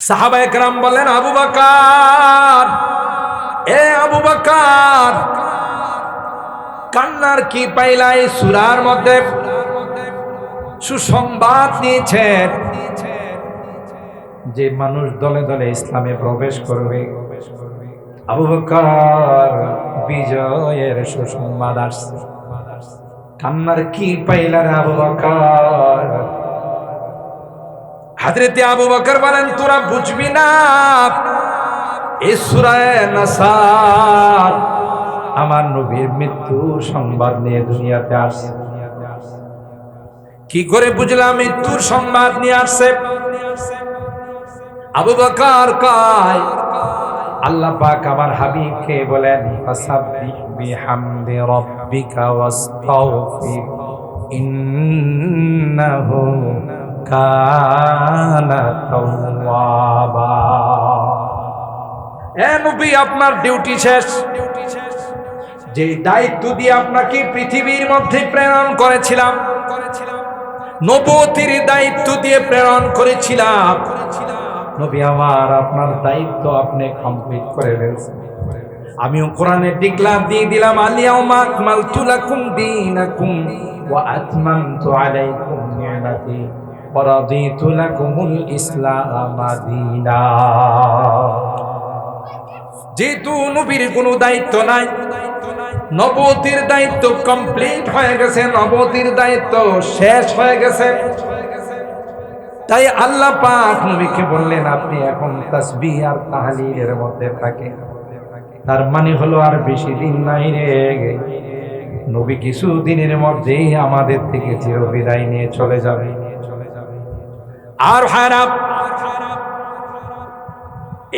সাহাবায়ে কেরাম বলেন, আবু বকর, এ আবু বকর, কান্নার কি পাইলা? এই সূরার মধ্যে সুসংবাদ দিয়েছেন যে মানুষ দলে দলে ইসলামে প্রবেশ করবে। আবু বকর, বিজয়ের সুসংবাদ আসছে। কান্নার কি পাইলা রে আবু বকর? হযরতে আবু বকর বলেন, তোরা বুঝবি না, এই সূরা নাসার আমার নবীর মৃত্যুর সংবাদ নিয়ে দুনিয়াতে আসছে। কি করে বুঝলাম মৃত্যুর সংবাদ নিয়ে আসছে? আবু বকর কয়, আল্লাহ পাক আমার হাবিবকে বলেন, ফাসাব্বিহ বিহামদি রাব্বিকা ওয়াস্তাগফির ইন্নাহু কানা তাওয়াবা। এ নবী, আপনার ডিউটি শেষ। যে দায়িত্ব দিয়ে আপনাকে পৃথিবীর মধ্যে প্রেরণ করেছিলাম, নবুয়তির দায়িত্ব দিয়ে প্রেরণ করেছিলাম, নবী আমার, আপনার দায়িত্ব আপনি কমপ্লিট করে ফেলছেন। আমিও কোরআনে ডিক্লার দিয়ে দিলাম, আল-ইয়াউমা আকমালতু লাকুম দীনাকুম ওয়া আতমামতু আলাইকুম নি'মাতি ওয়া রাদিতু লাকুমুল ইসলাম দীনা। যেহেতু নবীর কোনো দায়িত্ব নাই, নবুয়তির দায়িত্ব কমপ্লিট হয়ে গেছে, নবুয়তির দায়িত্ব শেষ হয়ে গেছে, তাই আল্লাহ পাক নবীকে বললেন, আপনি এখন তাসবিহ আর তাহলিলের মধ্যে থাকেন। তার মানে হলো আর বেশি দিন নাই রে, নবী কিছু দিনের মধ্যেই আমাদের থেকে চিরবিদায় নিয়ে চলে যাবে। আর হারাপ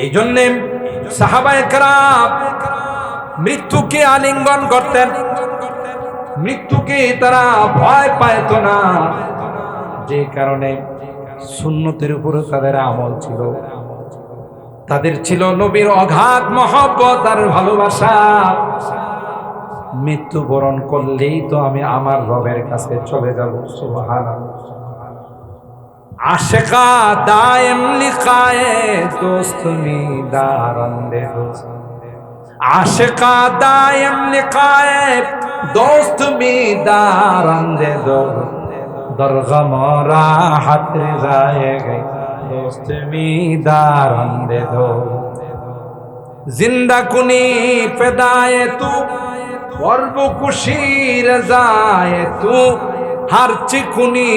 এই জন্যে সাহাবায়ে কেরাম মৃত্যুকে আলিঙ্গন করতেন, মৃত্যুকে তারা ভয় পাইত না। যে কারণে সুন্নতের উপরে তাদের আমল ছিল, তাদের ছিল নবীর অগাধ মহব্বত আর ভালোবাসা। মৃত্যুবরণ করলেই তো আমি আমার রবের কাছে চলে যাব। সুবহানাল্লাহ। আশিকা দায়েম লিকায়ে দোস্ত মিদারন্দে দোস্ত, আশিকা দায়েম লিকায়ে দোস্ত মিদারন্দে দোস্ত, দরগম রাহত जाएगा दोस्त मीदार दे दो, जिंदा कुनी फदाए तू वर्ब कुशीर जाए तू, हर चिकुनी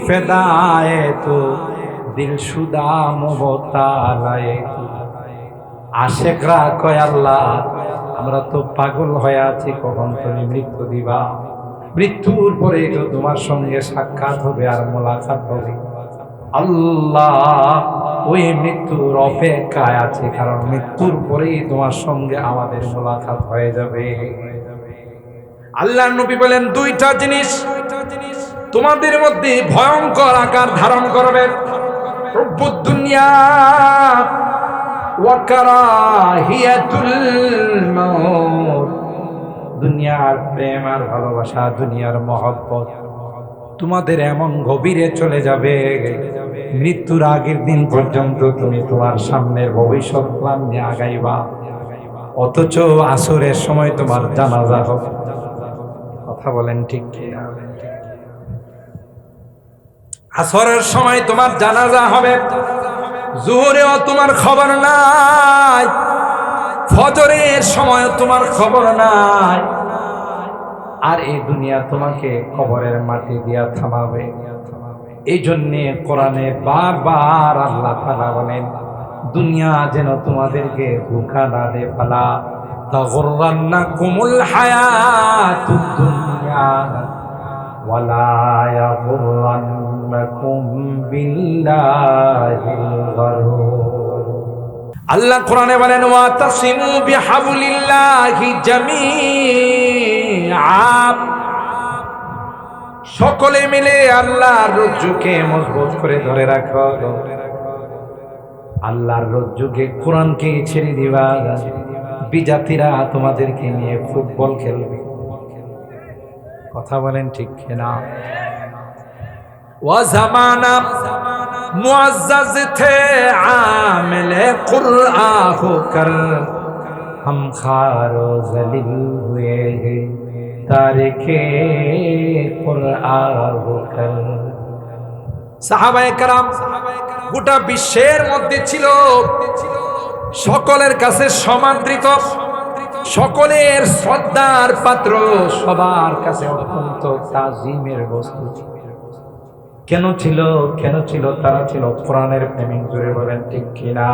फदाए तू दिल शुदा मुबतालाए तू। आशिकरा कय আল্লাহ, আমরা তো পাগল হয়ে আছি, কখন তুমি মৃত্যু দিবা? মৃত্যুর পরে তো তোমার সঙ্গে সাক্ষাৎ হবে আর মোলাকাত হবে। আল্লাহ ওই মৃত্যুর অপেক্ষায় আছে, কারণ মৃত্যুর পরেই তোমার সঙ্গে আমাদের মোলাকাত হয়ে যাবে। আল্লাহর নবী বলেন, দুইটা জিনিস তোমাদের মধ্যে ভয়ঙ্কর আকার ধারণ করবে, হুব্বুদ দুনিয়া ওয়া কারাহিয়াতুল মাউত। দুনিয়ার প্রেম আর ভালোবাসা, দুনিয়ার মহব্বত তোমাদের এমন গভীরে চলে যাবে, মৃত্যুর আগের দিন পর্যন্ত তুমি তোমার সামনের ভবিষ্যৎ প্ল্যান নিয়ে আগাইবা, অথচ আসরের সময় তোমার জানাজা হবে। কথা বলেন ঠিক কিনা? আসরের সময় তোমার জানাজা হবে, জোহরেও তোমার খবর নাই, ফজরের সময় তোমার খবর নাই, আর এই দুনিয়া তোমাকে কবরের মাটি দিয়া থামাবে। এই জন্যে কোরআনে বারবার আল্লাহ তাআলা বলেন, দুনিয়া যেন তোমাদেরকে ধোঁকা না দে, ফালা তাগুররান্নাকুমুল হায়াতুদ দুনিয়া ওয়ালা ইয়াগুররান্নাকুম বিল্লাহিল গারুর। আল্লাহ কোরআনে বলেন, ওয়াতাসিমু বিহাবলিল্লাহি জামিআ, সকলে মিলে আল্লাহর রজ্জুকে মজবুত করে ধরে রাখো। আল্লাহর রজ্জুকে, কোরআনকে ছেড়ে দিবা, বিজাতিরা তোমাদেরকে নিয়ে ফুটবল খেলবে। কথা বলেন ঠিক কিনা? ওয়া জামানা मुअज़्ज़ज़ थे आमिले क़ुरआ होकर, हम खारो ज़लील हुए हैं तारिके क़ुरआ होकर। সাহাবায়ে কেরাম গোটা বিশ্বের মধ্যে ছিল সকলের কাছে সমাদৃত, সকলের শ্রদ্ধার পাত্র, সবার কাছে অত্যন্ত তাজিমের বস্তু। কেন ছিল? কেন ছিল? তারা ছিল কোরআনের প্রেমিক। জোরে বলেন ঠিক কিনা?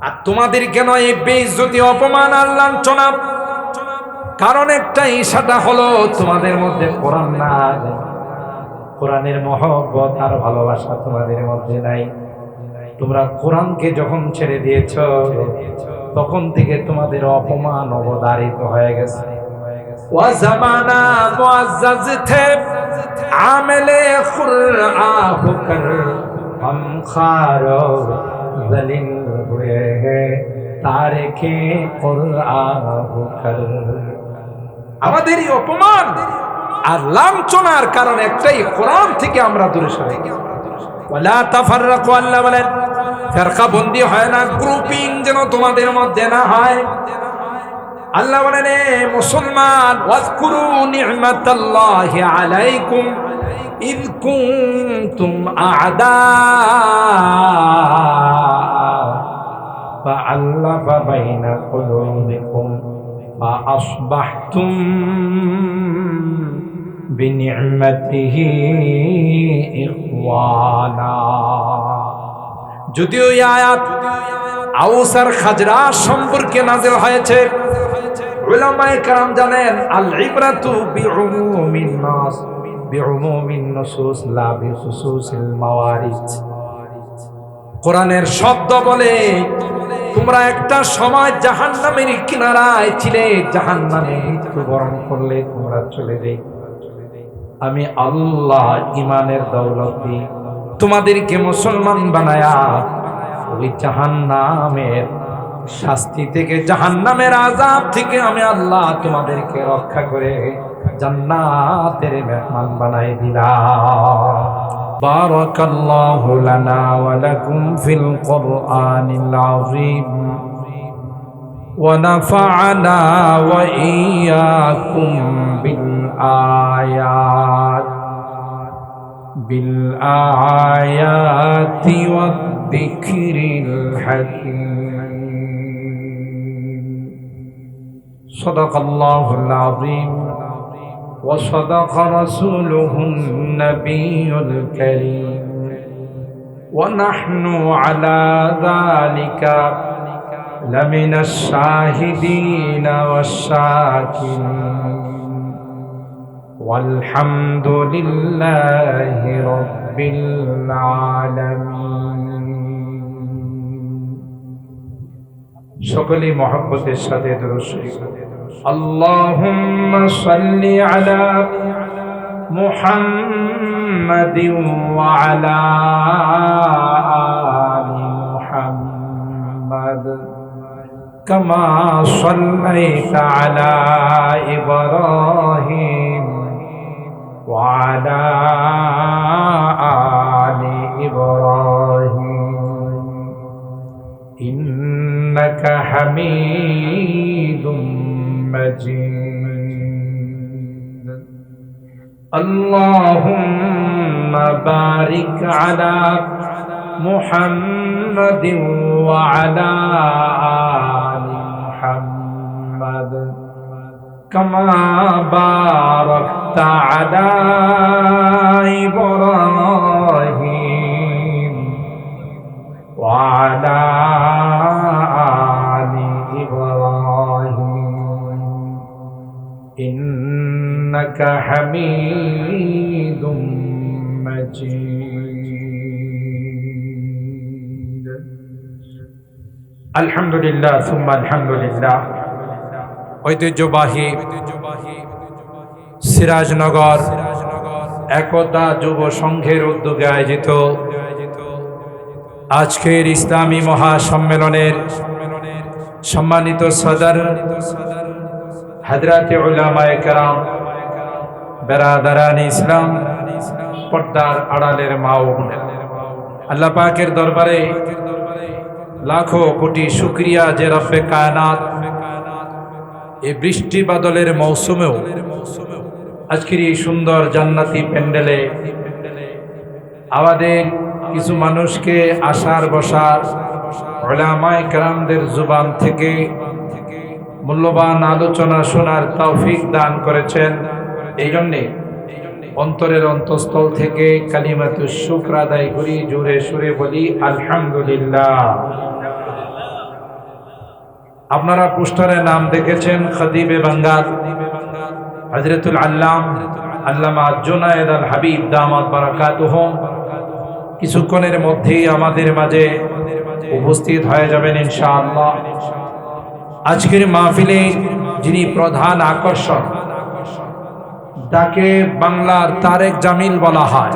আর তোমাদের কেন এই বেইজ্জতি, অপমান আর লাঞ্ছনা? কারণ একটাই, সেটা হলো তোমাদের মধ্যে কোরআন নাই। কোরআনের মহব্বত আর ভালোবাসা তোমাদের মধ্যে নাই। তোমরা কোরআনকে যখন ছেড়ে দিয়েছ, তখন থেকে তোমাদের অপমান অবধারিত হয়ে গেছে। ওয়া জামানা মুআজ্জাজ থে আমেলে क़ुरआ होकर, हम खारो ज़लील हुए हैं तारिके क़ुरआ होकर। আমাদের এই অপমান আর লাঞ্ছনার কারণ একটাই, কোরআন থেকে আমরা দূরে সরে গেছি। ওয়ালা তাফাররাকু, আল্লাহ বলেন ফিরকা বন্দী হয় না, গ্রুপিং যেন তোমাদের মধ্যে না হয়। আল্লাহ বলেন এ মুসলমান, ওয়াজকুরু নি'মাতাল্লাহি আলাইকুম ইয কুনতুম আ'দা ফাআল্লাফা বাইনা কুলুবিকুম ফাআসবাহতুম বিনি'মাতিহি ইখওয়ানা। যদিও এই আয়াত আউস আর খাজরাজ সম্পর্কে নাযিল হয়েছে, উলামায়ে কেরাম জানেন আল ইবরাতু বিউমুমিন নাস বিউমুমিন নুসুস লা বিখুসুসিল মাওয়ারিদ। কোরআনের শব্দ বলে তোমরা একটা সময় জাহান্নামের কিনারায় ছিলে, জাহান্নামে মৃত্যুবরণ করলে তোমরা চলে যাবে। আমি আল্লাহ ইমানের দৌলত দিয়ে তোমাদেরকে মুসলমান বানায়া ওই জাহান্নামের শাস্তি থেকে, জাহান্নামের আযাব থেকে আমি আল্লাহ তোমাদেরকে রক্ষা করে জান্নাতের মেহমান বানাই দিলাম। বারাকাল্লাহু লানা ওয়া লাকুম ফিল কুরআনিল আযীম ওয়া নাফা'না ওয়া ইয়্যাকুম বিল আয়াতি ওয়াদ যিকরিল হাকীম। সাদাকাল্লাহুল আযীম ওয়া সাদাকা রাসূলুহুন নাবিয়্যুল কারীম ওয়া নাহনু আলা যালিকা লামিনাশ শাহিদিনা ওয়াশ শাকিরিন والحمد لله رب العالمين। সকলে মহব্বতের সাথে দুরূদ শরীফ। আল্লাহুম্মা সাল্লি আলা মুহাম্মাদিন ওয়া আলা আলি মুহাম্মাদ কামা সাল্লাইতা আলা ইব্রাহিম وعلى آل إبراهيم إنك حميد مجيد. اللهم بارك على محمد وعلى آل محمد كما باركت على إبراهيم وعلى آل إبراهيم إنك حميد مجيد. الحمد لله ثم الحمد لله. ঐতিহ্যবাহী সিরাজনগর একতা যুব সংঘের উদ্যোগে আয়োজিত আজকের ইসলামী মহাসম্মেলনের সম্মানিত সদর হযরত উলামায়ে কেরাম, বেরাদারান ইসলাম, পর্দার আড়ালের মা ও বোনেরা, আল্লাহ পাকের দরবারে লাখো কোটি শুকরিয়া যে রব্বে কায়নাত এই বৃষ্টি বাদলের মৌসুমেও আজকের এই সুন্দর জান্নাতি প্যান্ডেলে আমাদের কিছু মানুষকে আসার বসার উলামায়ে কেরামদের জুবান থেকে মূল্যবান আলোচনা শোনার তৌফিক দান করেছেন। এই জন্যে অন্তরের অন্তঃস্থল থেকে কালিমাতুশ শুকর আদায় করি, জোরে সুরে বলি আলহামদুলিল্লাহ। আপনারা পোস্টারে নাম দেখেছেন খতিবে বাঙ্গাল হযরতুল আল্লামা জুনায়েদ আল হাবিব দামাত বারাকাতুহুম কিছুক্ষণের মধ্যেই আমাদের মাঝে উপস্থিত হয়ে যাবেন ইনশাআল্লাহ। আজকের মাহফিলে যিনি প্রধান আকর্ষণ, তাকে বাংলার তারেক জামিল বলা হয়।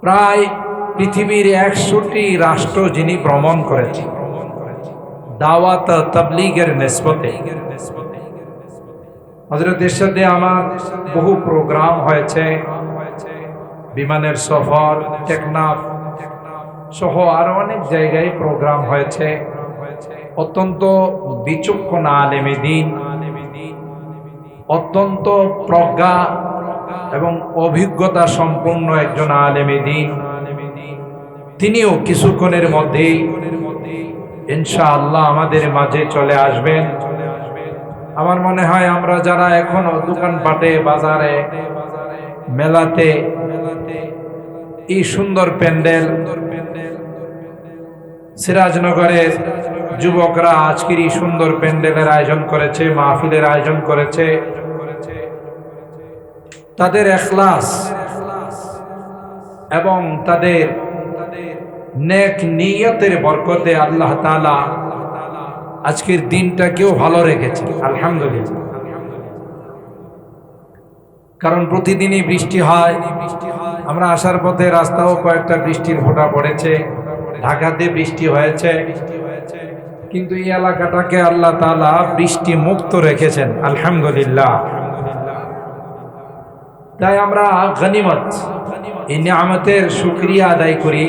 প্রায় পৃথিবীর 100টি রাষ্ট্র যিনি ভ্রমণ করেছেন দাওয়াত তাবলীগের নিসবতে। হযরতের সাথে আমার বহু প্রোগ্রাম হয়েছে, বিমানের সফর, টেকনাফ সহ আরো অনেক জায়গায় প্রোগ্রাম হয়েছে। অত্যন্ত বিচক্ষণ আলেমে দ্বীন, অত্যন্ত প্রজ্ঞা এবং অভিজ্ঞতা সম্পন্ন একজন আলেমে দ্বীন। তিনিও কিছুক্ষণের মধ্যেই ইনশাআল্লাহ আমাদের মাঝে চলে আসবেন। আমার মনে হয় আমরা যারা এখনো দোকানপাটে, বাজারে, মেলাতে এই সুন্দর প্যান্ডেল, সিরাজনগরের যুবকরা আজকের এই সুন্দর প্যান্ডেলের আয়োজন করেছে, মাহফিলের আয়োজন করেছে, তাদের ইখলাস এবং তাদের নেক নিয়তের বরকতে আল্লাহ তাআলা আজকের দিনটাকেও ভালো রেখেছে আলহামদুলিল্লাহ। কারণ প্রতিদিনই বৃষ্টি হয়, আমরা আসার পথে রাস্তাও কয়েকটা বৃষ্টির ফোঁটা পড়েছে, ঢাকাতে বৃষ্টি হয়েছে, কিন্তু এই এলাকাটাকে আল্লাহ তাআলা বৃষ্টি মুক্ত রেখেছেন আলহামদুলিল্লাহ। তাই আমরা গনিমত, এই নিয়ামতের শুকরিয়া আদায় করি।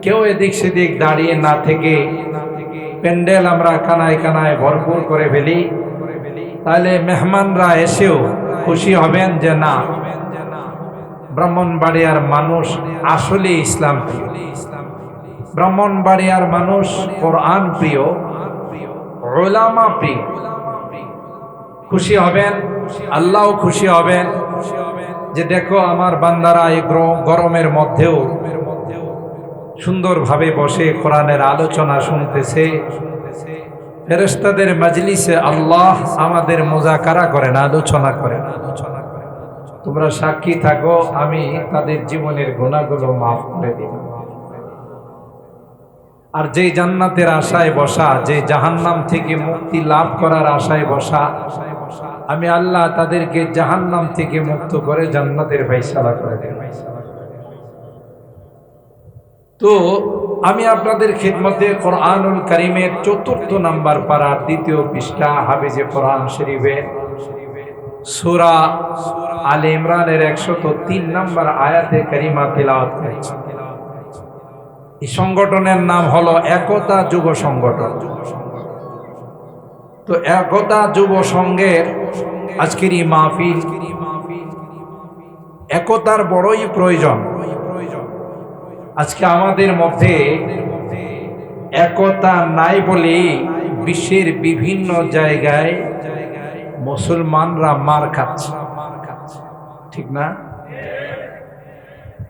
কেউ এদিক সেদিক দাঁড়িয়ে না থেকে প্যান্ডেল আমরা কানায় কানায় ভরপুর করে ফেলি, তাহলে মেহমানরা এসেও খুশি হবেন যে না, ব্রাহ্মণবাড়িয়ার মানুষ আসলে ইসলাম প্রিয়, ব্রাহ্মণবাড়িয়ার মানুষ কোরআন প্রিয়, উলামা প্রিয়। খুশি হবেন, আল্লাহও খুশি হবেন যে দেখো আমার বান্দারা এই গরমের মধ্যেও সুন্দরভাবে বসে কোরআনের আলোচনা শুনতেছে। ফেরেশতাদের মজলিসে আল্লাহ আমাদের মুযাকারা করেন, আলোচনা করেন। তোমরা সাক্ষী থাকো, আমি তাদের জীবনের গুনাহগুলো মাফ করে দিব। আর যে জান্নাতের আশায় বসা, যে জাহান্নাম থেকে মুক্তি লাভ করার আশায় বসা, আমি আল্লাহ তাদেরকে জাহান্নাম থেকে মুক্ত করে জান্নাতের ফায়সালা করে দেব। তো আমি আপনাদের খিদমতে কোরআনুল কারীমের ৪র্থ নাম্বার পারার ২য় পৃষ্ঠা হাফেজে কোরআন শরীফের সূরা আলে ইমরানের ১০৩ নাম্বার আয়াতে কারিমা তেলাওয়াত করেছি। এই সংগঠনের নাম হলো একতা যুব সংগঠন। তো একতা যুব সংঘের আজকের এই মাহফিল, একতার বড়ই প্রয়োজন। আজকে আমাদের মধ্যে একতা নাই বলে বিশ্বের বিভিন্ন জায়গায় মুসলমানরা মার খাচ্ছে, ঠিক না?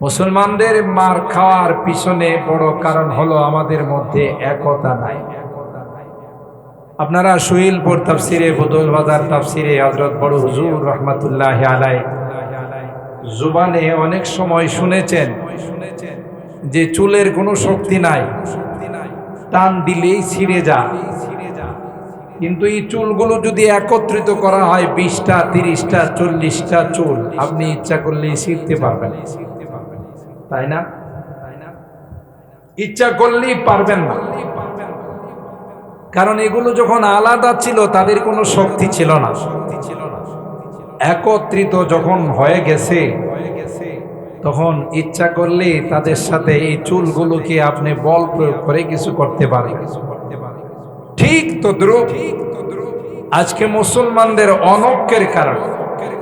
মুসলমানদের মার খাওয়ার পিছনে বড় কারণ হলো আমাদের মধ্যে একতা নাই। আপনারা সুইলপুর তাফসিরে, বদল বাজার তাফসিরে হযরত বড় হুজুর রহমাতুল্লাহি আলাইহি জুবানে অনেক সময় শুনেছেন যে চুলের কোনো শক্তি নাই, টান দিলেই ছিঁড়ে যায়। কিন্তু এই চুলগুলো যদি একত্রিত করা হয় 20টা, 30টা, 40টা চুল, আপনি ইচ্ছা করলেই ছিঁড়তে পারবেন, তাই না? ইচ্ছা করলেই পারবেন না, কারণ এগুলো যখন আলাদা ছিল তাদের কোনো শক্তি ছিল না। একত্রিত যখন হয়ে গেছে, তখন ইচ্ছা করলে তাদের সাথে এই চুলগুলোকে আপনি বল প্রয়োগ করে কিছু করতে পারেন। ঠিক তদ্রুপ আজকে মুসলমানদের অনৈক্যের কারণে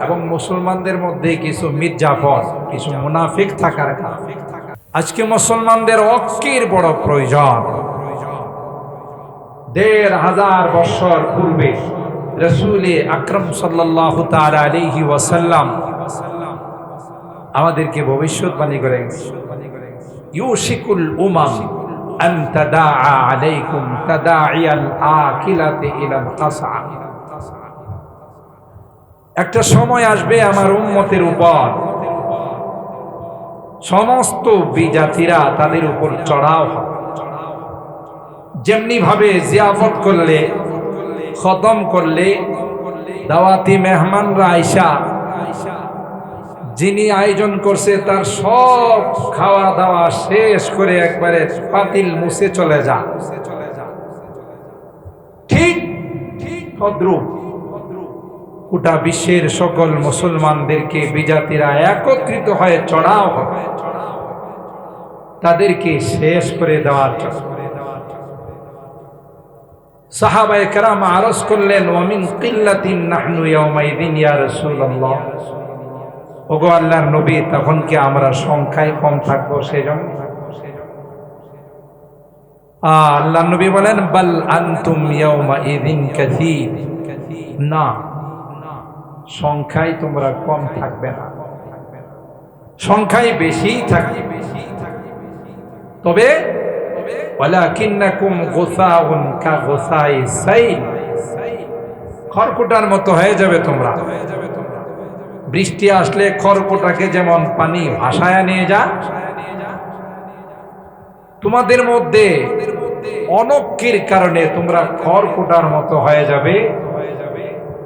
এবং মুসলমানদের মধ্যে কিছু মির্জাফর, কিছু মুনাফিক থাকার কারণে আজকে মুসলমানদের ঐক্যের বড় প্রয়োজন। ১৫০০ বছর পূর্বে রাসূল আকরাম সাল্লাল্লাহু তাআলা আলাইহি ওয়াসাল্লাম আমাদেরকে ভবিষ্যৎবাণী করে গেছেন, ইউশিকুল উমাম আন তাদাআ আলাইকুম তাদাইয়াল আকিলাতি ইলাল কাসা। একটা সময় আসবে আমার উম্মতের উপর সমস্ত বিজাতিরা তাদের উপর চড়াও হবে। যেমনি ভাবে জিয়াফত করলে, খতম করলে দাওয়াতি মেহমানরা আইসা যিনি আয়োজন করছে তার সব খাওয়া দাওয়া শেষ করে একবারে পাতিল মুছে চলে যা, ঠিক তদ্রুপ গোটা বিশ্বের সকল মুসলমানদেরকে বিজাতিরা একত্রিত হয়ে চড়াও হবে, তাদেরকে শেষ করে দেওয়ার জন্য। সাহাবায়ে কেরাম আরজ করলেন, ওয়ামিন কিল্লাতিন নাহনু ইয়াউমাইদিন ইয়া রাসূলুল্লাহ, ওগো আল্লাহর নবী, তখন কি আমরা সংখ্যায় কম থাকবো সেজন্য? আল্লাহর নবী বলেন, বাল আনতুম ইয়াউমাইদিন কাসীর, না, সংখ্যায় তোমরা কম থাকবে না, সংখ্যায় বেশি থাকবে। তবে ওয়ালাকিন্নাকুম গুসাউন কাগুসাই সাইল, খড়কুটার মতো হয়ে যাবে তোমরা। বৃষ্টি আসলে খড়কুটাকে যেমন পানি ভাসায় নিয়ে যা, তোমাদের মধ্যে অনৈক্যের কারণে তোমরা খড়কুটার মতো হয়ে যাবে,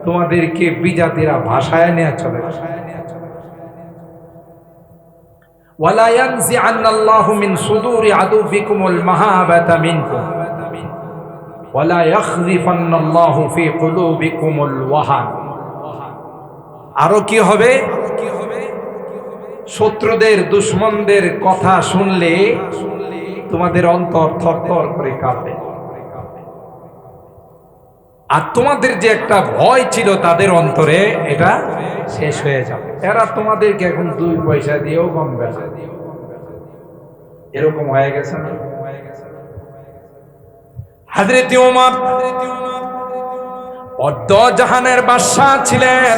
তোমাদেরকে বিজাতিরা ভাসায় নিয়ে চলে যাবে। ওয়ালা ইয়ানজিআন্নাল্লাহু মিন সুদুরি আদুবিকুমুল মাহাবাতা মিনকুম ওয়ালা ইয়াখযিফান্নাল্লাহু ফি কুলুবিকুমুল ওয়াহান। আরো কি হবে? শত্রুদের, দুশমনদের কথা শুনলে তোমাদের অন্তর থরথর করে কাঁপবে, আর তোমাদের যে একটা ভয় ছিল তাদের অন্তরে, এটা শেষ হয়ে যাবে। এরা তোমাদেরকে এখন 2 পয়সা দিয়েও কমবে না, এরকম হয়ে গেছে না? হযরত ওমর অর্ধ জাহানের বাদশা ছিলেন,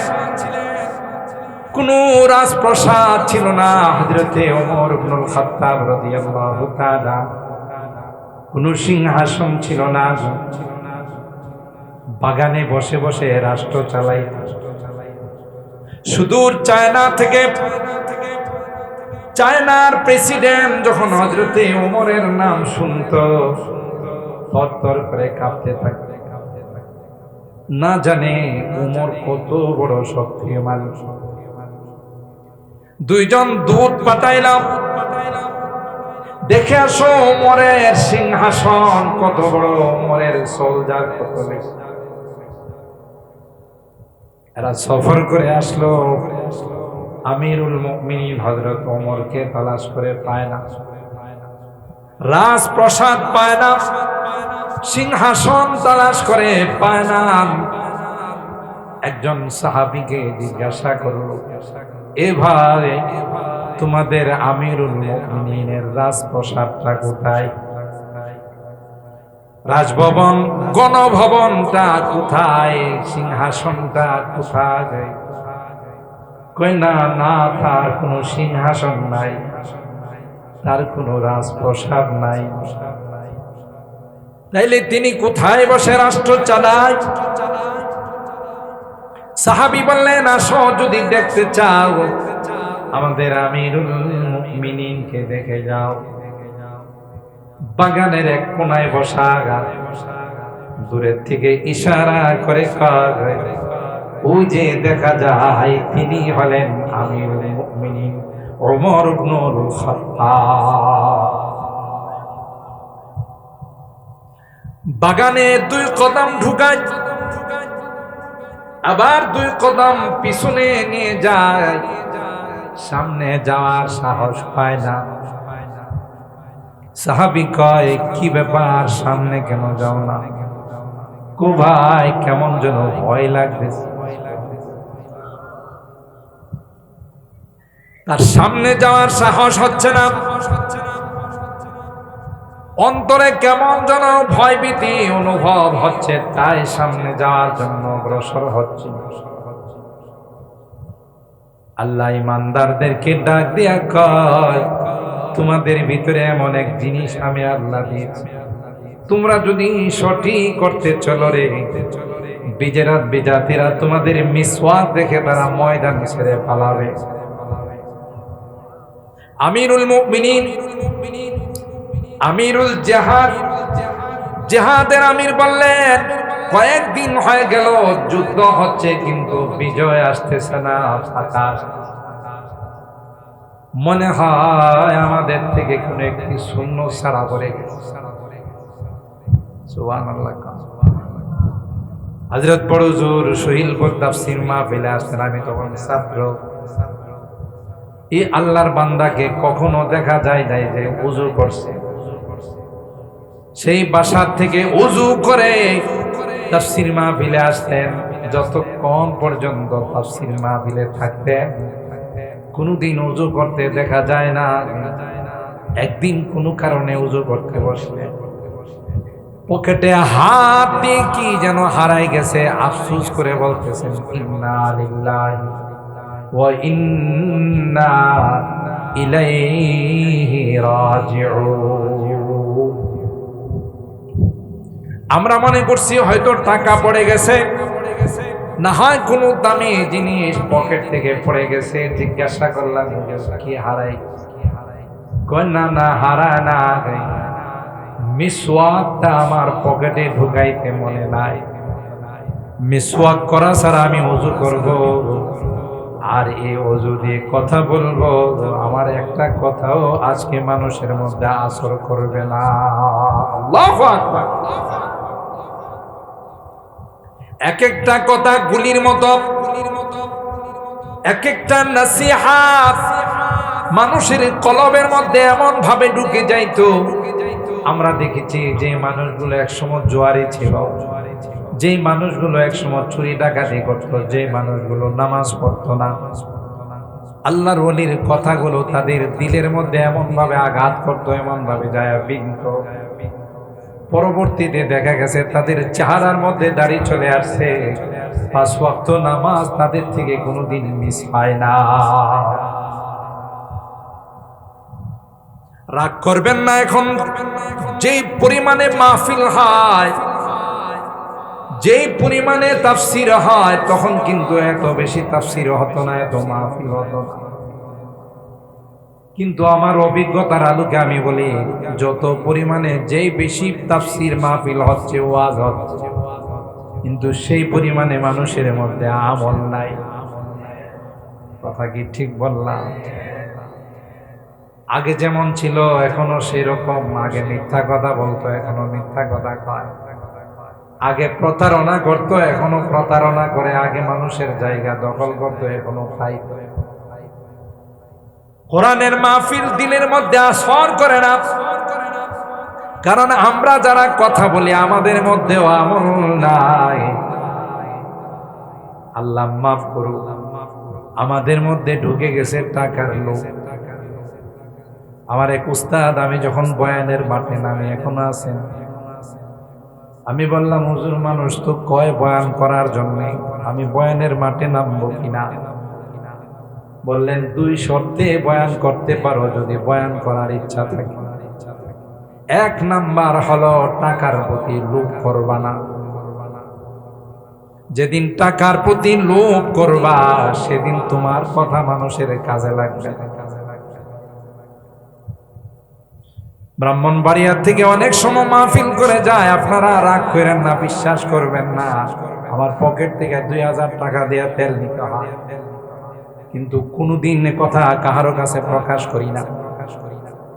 কোন রাজপ্রাসাদ ছিল না। হযরত ওমর ইবনুল খাত্তাব রাদিয়াল্লাহু তাআলা, কোন সিংহাসন ছিল না, বাগানে বসে বসে রাষ্ট্র চালাইত। সুদূর চায়না থেকে, চায়নার প্রেসিডেন্ট যখন হযরত ওমরের নাম শুনতো, থরথর করে কাঁপতে থাকতো। না জানে ওমর কত বড় শক্তির মানুষ। 2 জন দূত পাঠাইলাম, দেখে আসো ওমরের সিংহাসন কত বড়, ওমরের সোলজার কত বেশি। এরা সফর করে আসলো, আমিরুল মুমিনিন হযরত ওমরকে তালাশ করে পায় না, রাজপ্রাসাদ পায় না, সিংহাসন তালাশ করে পায় না। একজন সাহাবীকে জিজ্ঞাসা করলো, এভাবে তোমাদের আমিরুল মুমিনিনের রাজপ্রাসাদটা কোথায়? রাজভবন, গণভবনটা কোথায়? সিংহাসনটা কোথায়? কই না, না, তার কোনো সিংহাসন নাই, তার কোনো রাজপ্রাসাদ নাই। তাইলে তিনি কোথায় বসে রাষ্ট্র চালায়? সাহাবী বললেন, আসো, যদি দেখতে চাও আমাদের আমিরুল মুমিনিনকে দেখে যাও। বাগানের এক কোনায় বসা, দূরের থেকে ইশারা করে কয়, ওই যে দেখা যায় তিনি হলেন আমিরুল মুমিনিন ওমর ইবনুল খাত্তাব। বাগানে 2 কদম ঢুকায় আবার 2 কদম পিছনে নিয়ে যায়, সামনে যাওয়ার সাহস পায় না। সাহাবী কয়, কি ব্যাপার, সামনে কেন যাও না? কো ভাই, কেমন যেন ভয় লাগতেছে। তার সামনে যাওয়ার সাহস হচ্ছে না, অন্তরে কেমন যেন ভয়ভীতি অনুভব হচ্ছে, তাই সামনে যাওয়ার জন্য অগ্রসর হচ্ছে। আল্লাহ ইমানদারদেরকে ডাক দিয়া কয়, তোমাদের ভিতরে এমন এক জিনিস আমি আল্লাহ দিয়েছি, তোমরা যদি সঠিক করতে চলো রে, বিজেরাত বিজাতিরা তোমাদের মিসওয়াক দেখে তারা ময়দান ছেড়ে পালাবে। আমিরুল মুমিনিন, আমিরুল জিহাদ, জিহাদের আমির বললেন, কয়েকদিন হয়ে গেল যুদ্ধ হচ্ছে কিন্তু বিজয় আসতেছে না, ফাঁকা। মনে হয় আমাদের থেকে কোন একটি শূন্য ছাড়া পড়ে গেছে। সুবহানাল্লাহ। হযরত বড় হুজুর সহিলপুর তাফসীর মাহফিলে আসতেন, আমি তখন ছাত্র। এই আল্লাহর বান্দাকে কখনো দেখা যায় নাই যে ওযু করছে, সেই বাসার থেকে ওযু করে তাফসীর মাহফিলে আসতেন। যতক্ষণ পর্যন্ত তাফসীর মাহফিলে থাকতেন কোনদিন ওযু করতে দেখা যায় না। একদিন কোনো কারণে ওযু করতে বসলেন, পকেটে হাত দিয়ে কি যেন হারাই গেছে, আফসোস করে বলতেছেন, ইন্না লিল্লাহি ওয়া ইন্না ইলাইহি রাজিউন। আমরা মনে করছি হয়তো টাকা পড়ে গেছে, না হয় কোনো দামি জিনিস পকেট থেকে পড়ে গেছে। জিজ্ঞাসা করলাম, কি হারাই? কয় না না, হারায় না, মিসওয়াকটা আমার পকেটে ঢুকাইতে মনে নাই। মিসওয়াক করা ছাড়া আমি ওযু করব আর এই ওযু দিয়ে কথা বলবো, আমার একটা কথাও আজকে মানুষের মধ্যে আসর করবে না। আল্লাহু আকবার। এক একটা কথা গুলির মতো, এক একটা নসিহত মানুষের কলবের মধ্যে এমন ভাবে ঢুকে যাইতো। আমরা দেখেছি যে মানুষগুলো একসময় জোয়ারি ছিল, যে মানুষগুলো একসময় চুরি ডাকাতি করত, যে মানুষগুলো নামাজ পড়তো না, আল্লাহর ওলির কথাগুলো তাদের দিলের মধ্যে এমন ভাবে আঘাত করতো, এমন ভাবে যায় বিঘ্ন। পরবর্তীতে দেখা গেছে তাদের চেহারার মধ্যে দাড়ি চলে আসছে, 5 ওয়াক্ত নামাজ তাদের থেকে কোনোদিন মিস হয় না। রাগ করবেন না, এখন যেই পরিমাণে মাহফিল হয়, যেই পরিমাণে তাফসীর হয়, তখন কিন্তু এত বেশি তাফসীর হতো না, এত মাহফিল হতো না। কিন্তু আমার অভিজ্ঞতার আলোকে আমি বলি, যত পরিমাণে যেই বেশি তাফসীর মাহফিল হচ্ছে, ওয়াজ হচ্ছে, কিন্তু সেই পরিমাণে মানুষের মধ্যে আমল নাই। কথা কি ঠিক বললাম? আগে যেমন ছিল এখনো সেরকম। আগে মিথ্যা কথা বলতো, এখনো মিথ্যা কথা কয়। আগে প্রতারণা করতো, এখনো প্রতারণা করে। আগে মানুষের জায়গা দখল করতো, এখনো খাই। কোরআনের মাহফিল দিলের মধ্যে আসর করে না, কারণ আমরা যারা কথা বলি আমাদের মধ্যেও আমল নাই। আল্লাহ মাফ করুন, আমাদের মধ্যে ঢুকে গেছে টাকার লোভ। আমার এক উস্তাদ, আমি যখন বয়ানের মাঠে নামি, এখনো আছেন, আমি বললাম, হুজুর মানুষ তো কয় বয়ান করার জন্য, আমি বয়ানের মাঠে নামবো কিনা? বললেন, 2 শর্তে বয়ান করতে পারো যদি বয়ান করার ইচ্ছা থাকে। 1 নাম্বার হলো টাকার প্রতি লোভ করবা না। যেদিন টাকার প্রতি লোভ করবা সেদিন তোমার কথা মানুষের কাজে লাগবে না। ব্রাহ্মণবাড়িয়া থেকে অনেক সময় মাহফিল করে যায়, আপনারা রাগ করেন না, বিশ্বাস করবেন না, আমার পকেট থেকে 2000 টাকা দিয়ে তেল নিতে হয়, কিন্তু কোনোদিন কথা কাহারো কাছে প্রকাশ করি না।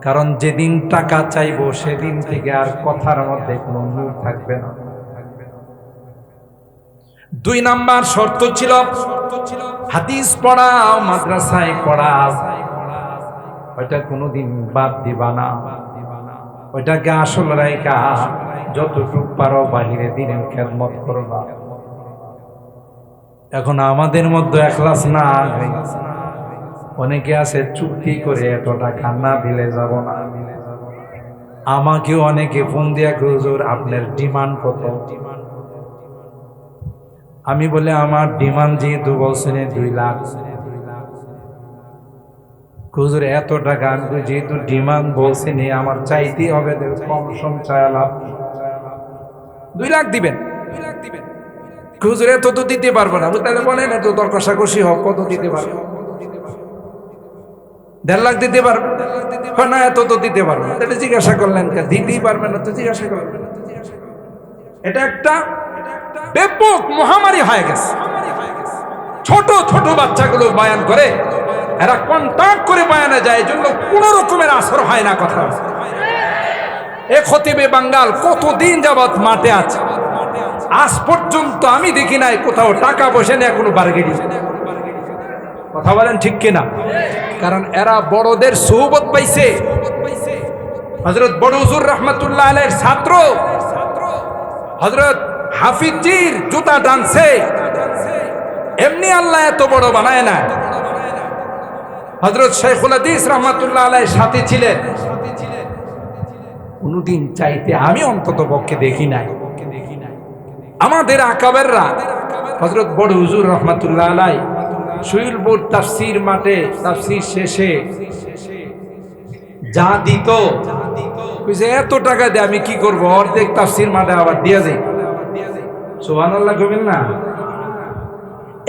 কারণ যেদিন টাকা চাইবো সেদিন থেকে আর কথার মধ্যে কোনো নূর থাকবে না। দুই নাম্বার শর্ত ছিল হাদিস পড়াও, মাদ্রাসায় পড়াও, ওইটা কোনোদিন বাদ দিবা না। ওইটাকে আসল রাইকা যতটুকু পারো বাহিরে দিনের খেদমত করবা। এখন আমাদের মধ্যে এখলাস না, অনেকে আছে চুক্তি করে এত টাকা না দিলে যাব না। আমাকেও অনেকে ফোন দিয়া হুজুর আপনার ডিমান্ড কত? আমি বলে আমার ডিমান্ড যেহেতু বলছেন 2 লাখ। হুজুর এত টাকা? আমি যেহেতু ডিমান্ড বলছেন আমার চাইতে হবে, কম সম চাইলাম 2 লাখ দিবেন। হুজুর এত তো দিতে পারবো না। তাহলে বলেন এত দর কষাকষি হোক, কত দিতে পারবো? 1.5 লাখ দিতে পারবে না? এত তো দিতে পারবো না। তাহলে জিজ্ঞাসা করলেন দিতেই পারবেন না তো জিজ্ঞাসা করবেন। এটা একটা ব্যাপক মহামারী হয়ে গেছে। ছোট ছোট বাচ্চাগুলো বয়ান করে, এরা কন্টাক্ট করে বয়ানে যায়, এই জন্য কোন রকমের আসর হয় না। কথা এ খতিবে বাঙ্গাল কতদিন যাবৎ মাঠে আছে, আজ পর্যন্ত আমি দেখি নাই কোথাও টাকা পয়সা নিয়ে কোনো বার্গেনিং। কথা বলেন ঠিক কিনা? কারণ এরা বড়দের সোহবত পাইছে। হযরত বড় হুজুর রাহমাতুল্লাহ আলাইহির ছাত্র হযরত হাফিজির জুতা টানছে, এমনি আল্লাহ এত বড় বানায় না। হযরত শাইখুল হাদিস রাহমাতুল্লাহ আলাইহির সাথে ছিলেন, কোনদিন চাইতে আমি অন্তত পক্ষে দেখি নাই। আমাদের আকাবেররা হযরত বড় হুজুর রাহমাতুল্লাহ আলাইহি শুইলপুর তাফসীর মাঠে তাফসীর শেষে যা দিত, এত টাকা দিয়ে আমি কি করবো, অর্ধেক তাফসীর মাঠে আবার দিয়ে যাই। সুবহানাল্লাহ কইবেন না?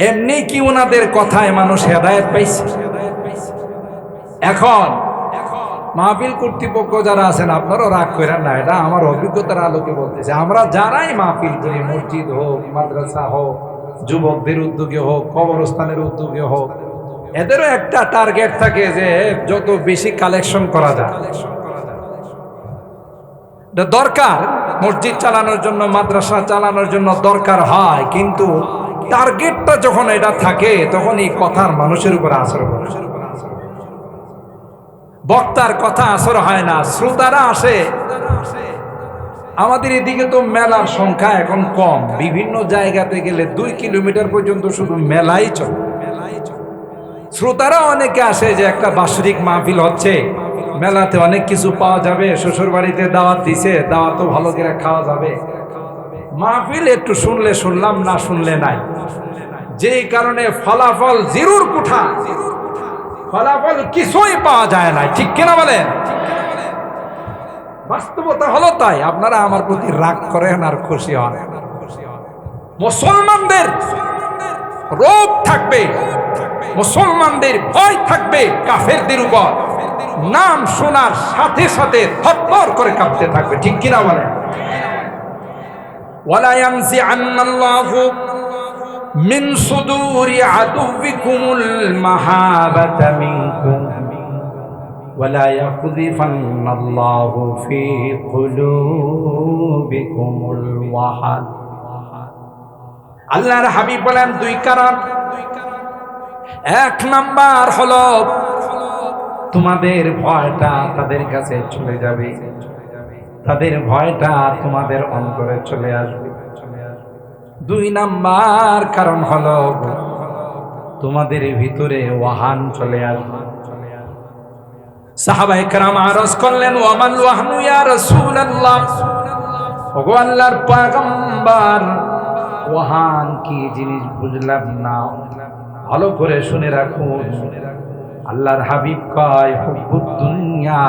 এমনি কি ওনাদের কথায় মানুষ হেদায়েত পাইছে? এখন মাহফিল কর্তৃপক্ষ যারা আছেন, আপনারও রাগ করেন না, এটা আমার অভিজ্ঞতার আলোকে বলতেছে। আমরা যারাই মাহফিল করি, মসজিদ হোক, মাদ্রাসা হোক, যুবকদের উদ্যোগে হোক, কবরস্থানের উদ্যোগে হোক, এদেরও একটা টার্গেট থাকে যে যত বেশি কালেকশন করা যায়। দরকার মসজিদ চালানোর জন্য, মাদ্রাসা চালানোর জন্য দরকার হয়, কিন্তু টার্গেটটা যখন এটা থাকে তখন এই কথার মানুষের উপর আসর করে। বক্তার কথা আসর হয় না, শ্রোতারা আসে। আমাদের এদিকে তো মেলার সংখ্যা এখন কম, বিভিন্ন জায়গাতে গেলে 2 কিলোমিটার পর্যন্ত শুধু মেলাই চলে। শ্রোতারা অনেকে আসে যে একটা বাৎসরিক মাহফিল হচ্ছে, মেলাতে অনেক কিছু পাওয়া যাবে, শ্বশুর বাড়িতে দাওয়াত দিছে, দাওয়াতও ভালো করে খাওয়া যাবে। মাহফিল একটু শুনলে শুনলাম, না শুনলে নাই। যেই কারণে ফলাফল জিরুর কুঠা, ফলাফল কিছুই পাওয়া যায় না। ঠিক কিনা বলেন? বাস্তবতা হলো তাই। আপনারা আমার প্রতি রাগ করেন আর খুশি হন। মুসলমানদের রোগ থাকবে, মুসলমানদের ভয় থাকবে কাফেরদের উপর। নাম শোনার সাথে সাথে থরথর করে কাঁপতে থাকবে। ঠিক কিনা বলেন? ওয়ালা ইয়ানজিআন্নাল্লাহু মিন সুদুরি আদুবিকুমুল মাহাবাতা মিনকুম ওয়ালা ইয়াকুযিফান্নাল্লাহু ফি কুলুবিকুমুল ওয়াহান। আল্লাহর হাবিব বলেন 2 কারণ। 1 নাম্বার হলো তোমাদের ভয়টা তাদের কাছে চলে যাবে, তাদের ভয়টা তোমাদের অন্তরে চলে আসবে। 2 নাম্বার কারণ হলো তোমাদের ভিতরে ওয়াহান চলে আসবে। সাহাবায়ে কেরাম আরজ করলেন, ওয়ামাল ওয়াহনু ইয়া রাসূলুল্লাহ, ওগো আল্লাহর পয়গম্বর, ওয়াহান কি জিনিস বুঝলাম না, ভালো করে শুনে রাখুন। আল্লাহর হাবিব কয়, হুব্বুদ দুনিয়া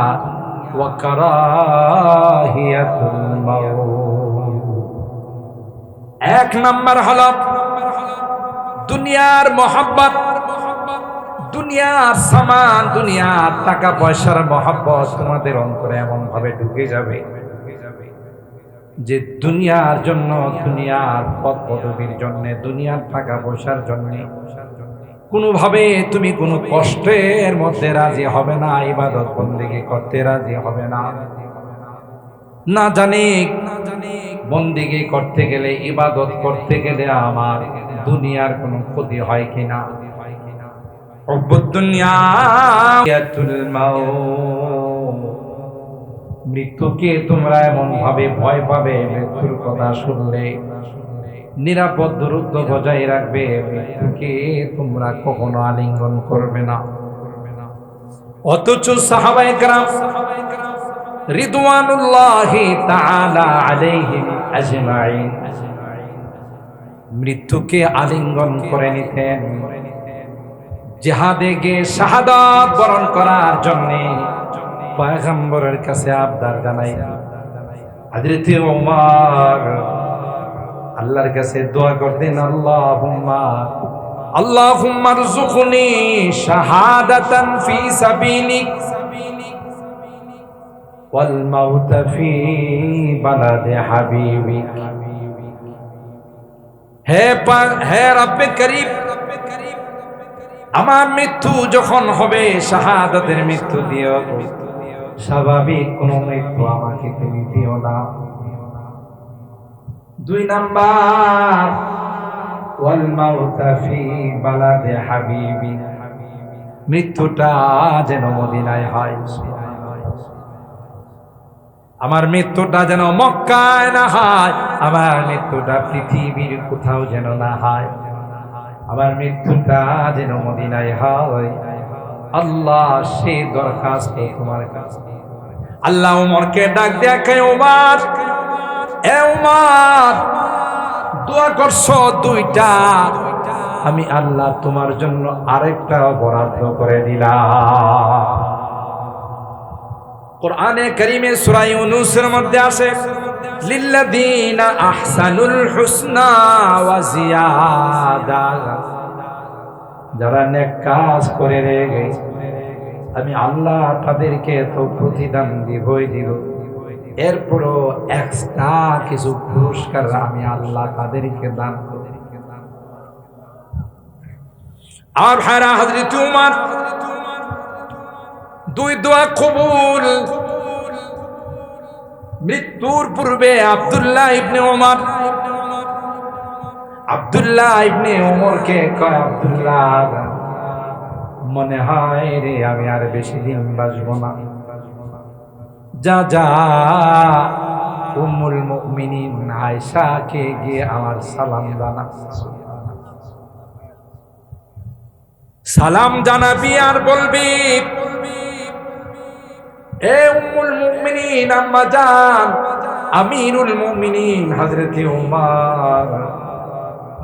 ওয়া কারাহিয়াতুল মাউত। 1 নাম্বার হলো দুনিয়ার মহব্বত, দুনিয়ার সামান, দুনিয়ার টাকা পয়সার মহব্বত তোমাদের অন্তরে এমন ভাবে ঢুকে যাবে যে দুনিয়ার জন্য, দুনিয়ার পদ পদবীর জন্য, দুনিয়ার টাকা পয়সার জন্য কোনোভাবে তুমি কোনো কষ্টের মধ্যে রাজি হবে না, ইবাদত বন্দেগী করতে রাজি হবে না। না জানি বন্দেগী করতে গেলে, ইবাদত করতে গেলে আমার দুনিয়ার কোনো ক্ষতি হয় কিনা। মৃত্যুকে তোমরা এমন ভাবে ভয় পাবে, মৃত্যুর কথা শুনলে নিরাপদ দূরত্ব বজায় রাখবে, মৃত্যুকে তোমরা কখনো আলিঙ্গন করবে না। অথচ সাহাবায়ে কেরাম রিদওয়ানুল্লাহি তাআলা আলাইহিম আজমাইন মৃত্যুকে আলিঙ্গন করে নিতেন। জিহাদে গিয়ে শাহাদাত বরণ করার জন্য পয়গম্বরের কাছে আবদার জানাই হযরত ওমর আল্লাহর কাছে দোয়া করতেন, আল্লাহুম্মা রযুকনি শাহাদাতান ফি সাবিলিক ওয়াল মাউত ফি বালাদি হাবিবিক। হে রব্বে করিম, আমার মৃত্যু যখন হবে শাহাদাতের মৃত্যু দিও, স্বাভাবিক কোন মৃত্যু আমাকে তুমি দিও না। 2 নাম্বার ওয়াল মাউত ফি বালাদি হাবিবি, মৃত্যুটা যেন মদিনায় হয়, আমার মৃত্যুটা যেন মক্কায় না হয়, আমার মৃত্যুটা পৃথিবীর কোথাও যেন না হয়, আমার মৃত্যুটা যেন মদিনায় হয়। আল্লাহ সেই দরখাস্ত তোমার কাছে। আল্লাহ ওমরকে ডাক দেয়া কয়, ওমর, এ ওমর, দোয়া করছো 2টা, আমি আল্লাহ তোমার জন্য আরেকটা বরাদ্দ করে দিলাম। কোরআনে কারীমে সূরা ইউনূসের মধ্যে আছে, লিল্লাযীনা আহসানুল হুসনা ওয়া জিয়াদা, যারা নেক কাজ করে গেছে আমি আল্লাহ তাদেরকে তো প্রতিদান দিবই দিব, এরপরও এক্সট্রা কিছু পুরস্কার আমি আল্লাহ তাদেরকে দান করব। আর হারা হযরত উমর 2 দোয়া কবুল। মৃত্যুর পূর্বে আব্দুল্লাহ ইবনে ওমরকে কয়, আব্দুল্লাহ, মনে হয় রে আমি আর বেশি দিন বাঁচবো না, যা যা উম্মুল মুমিনিন আয়েশাকে গিয়ে আমার সালাম জানা। সালাম জানাবি আর বলবি, এ উম্মুল মুমিনিন আম্মা জান, আমিরুল মুমিনিন হযরত ওমর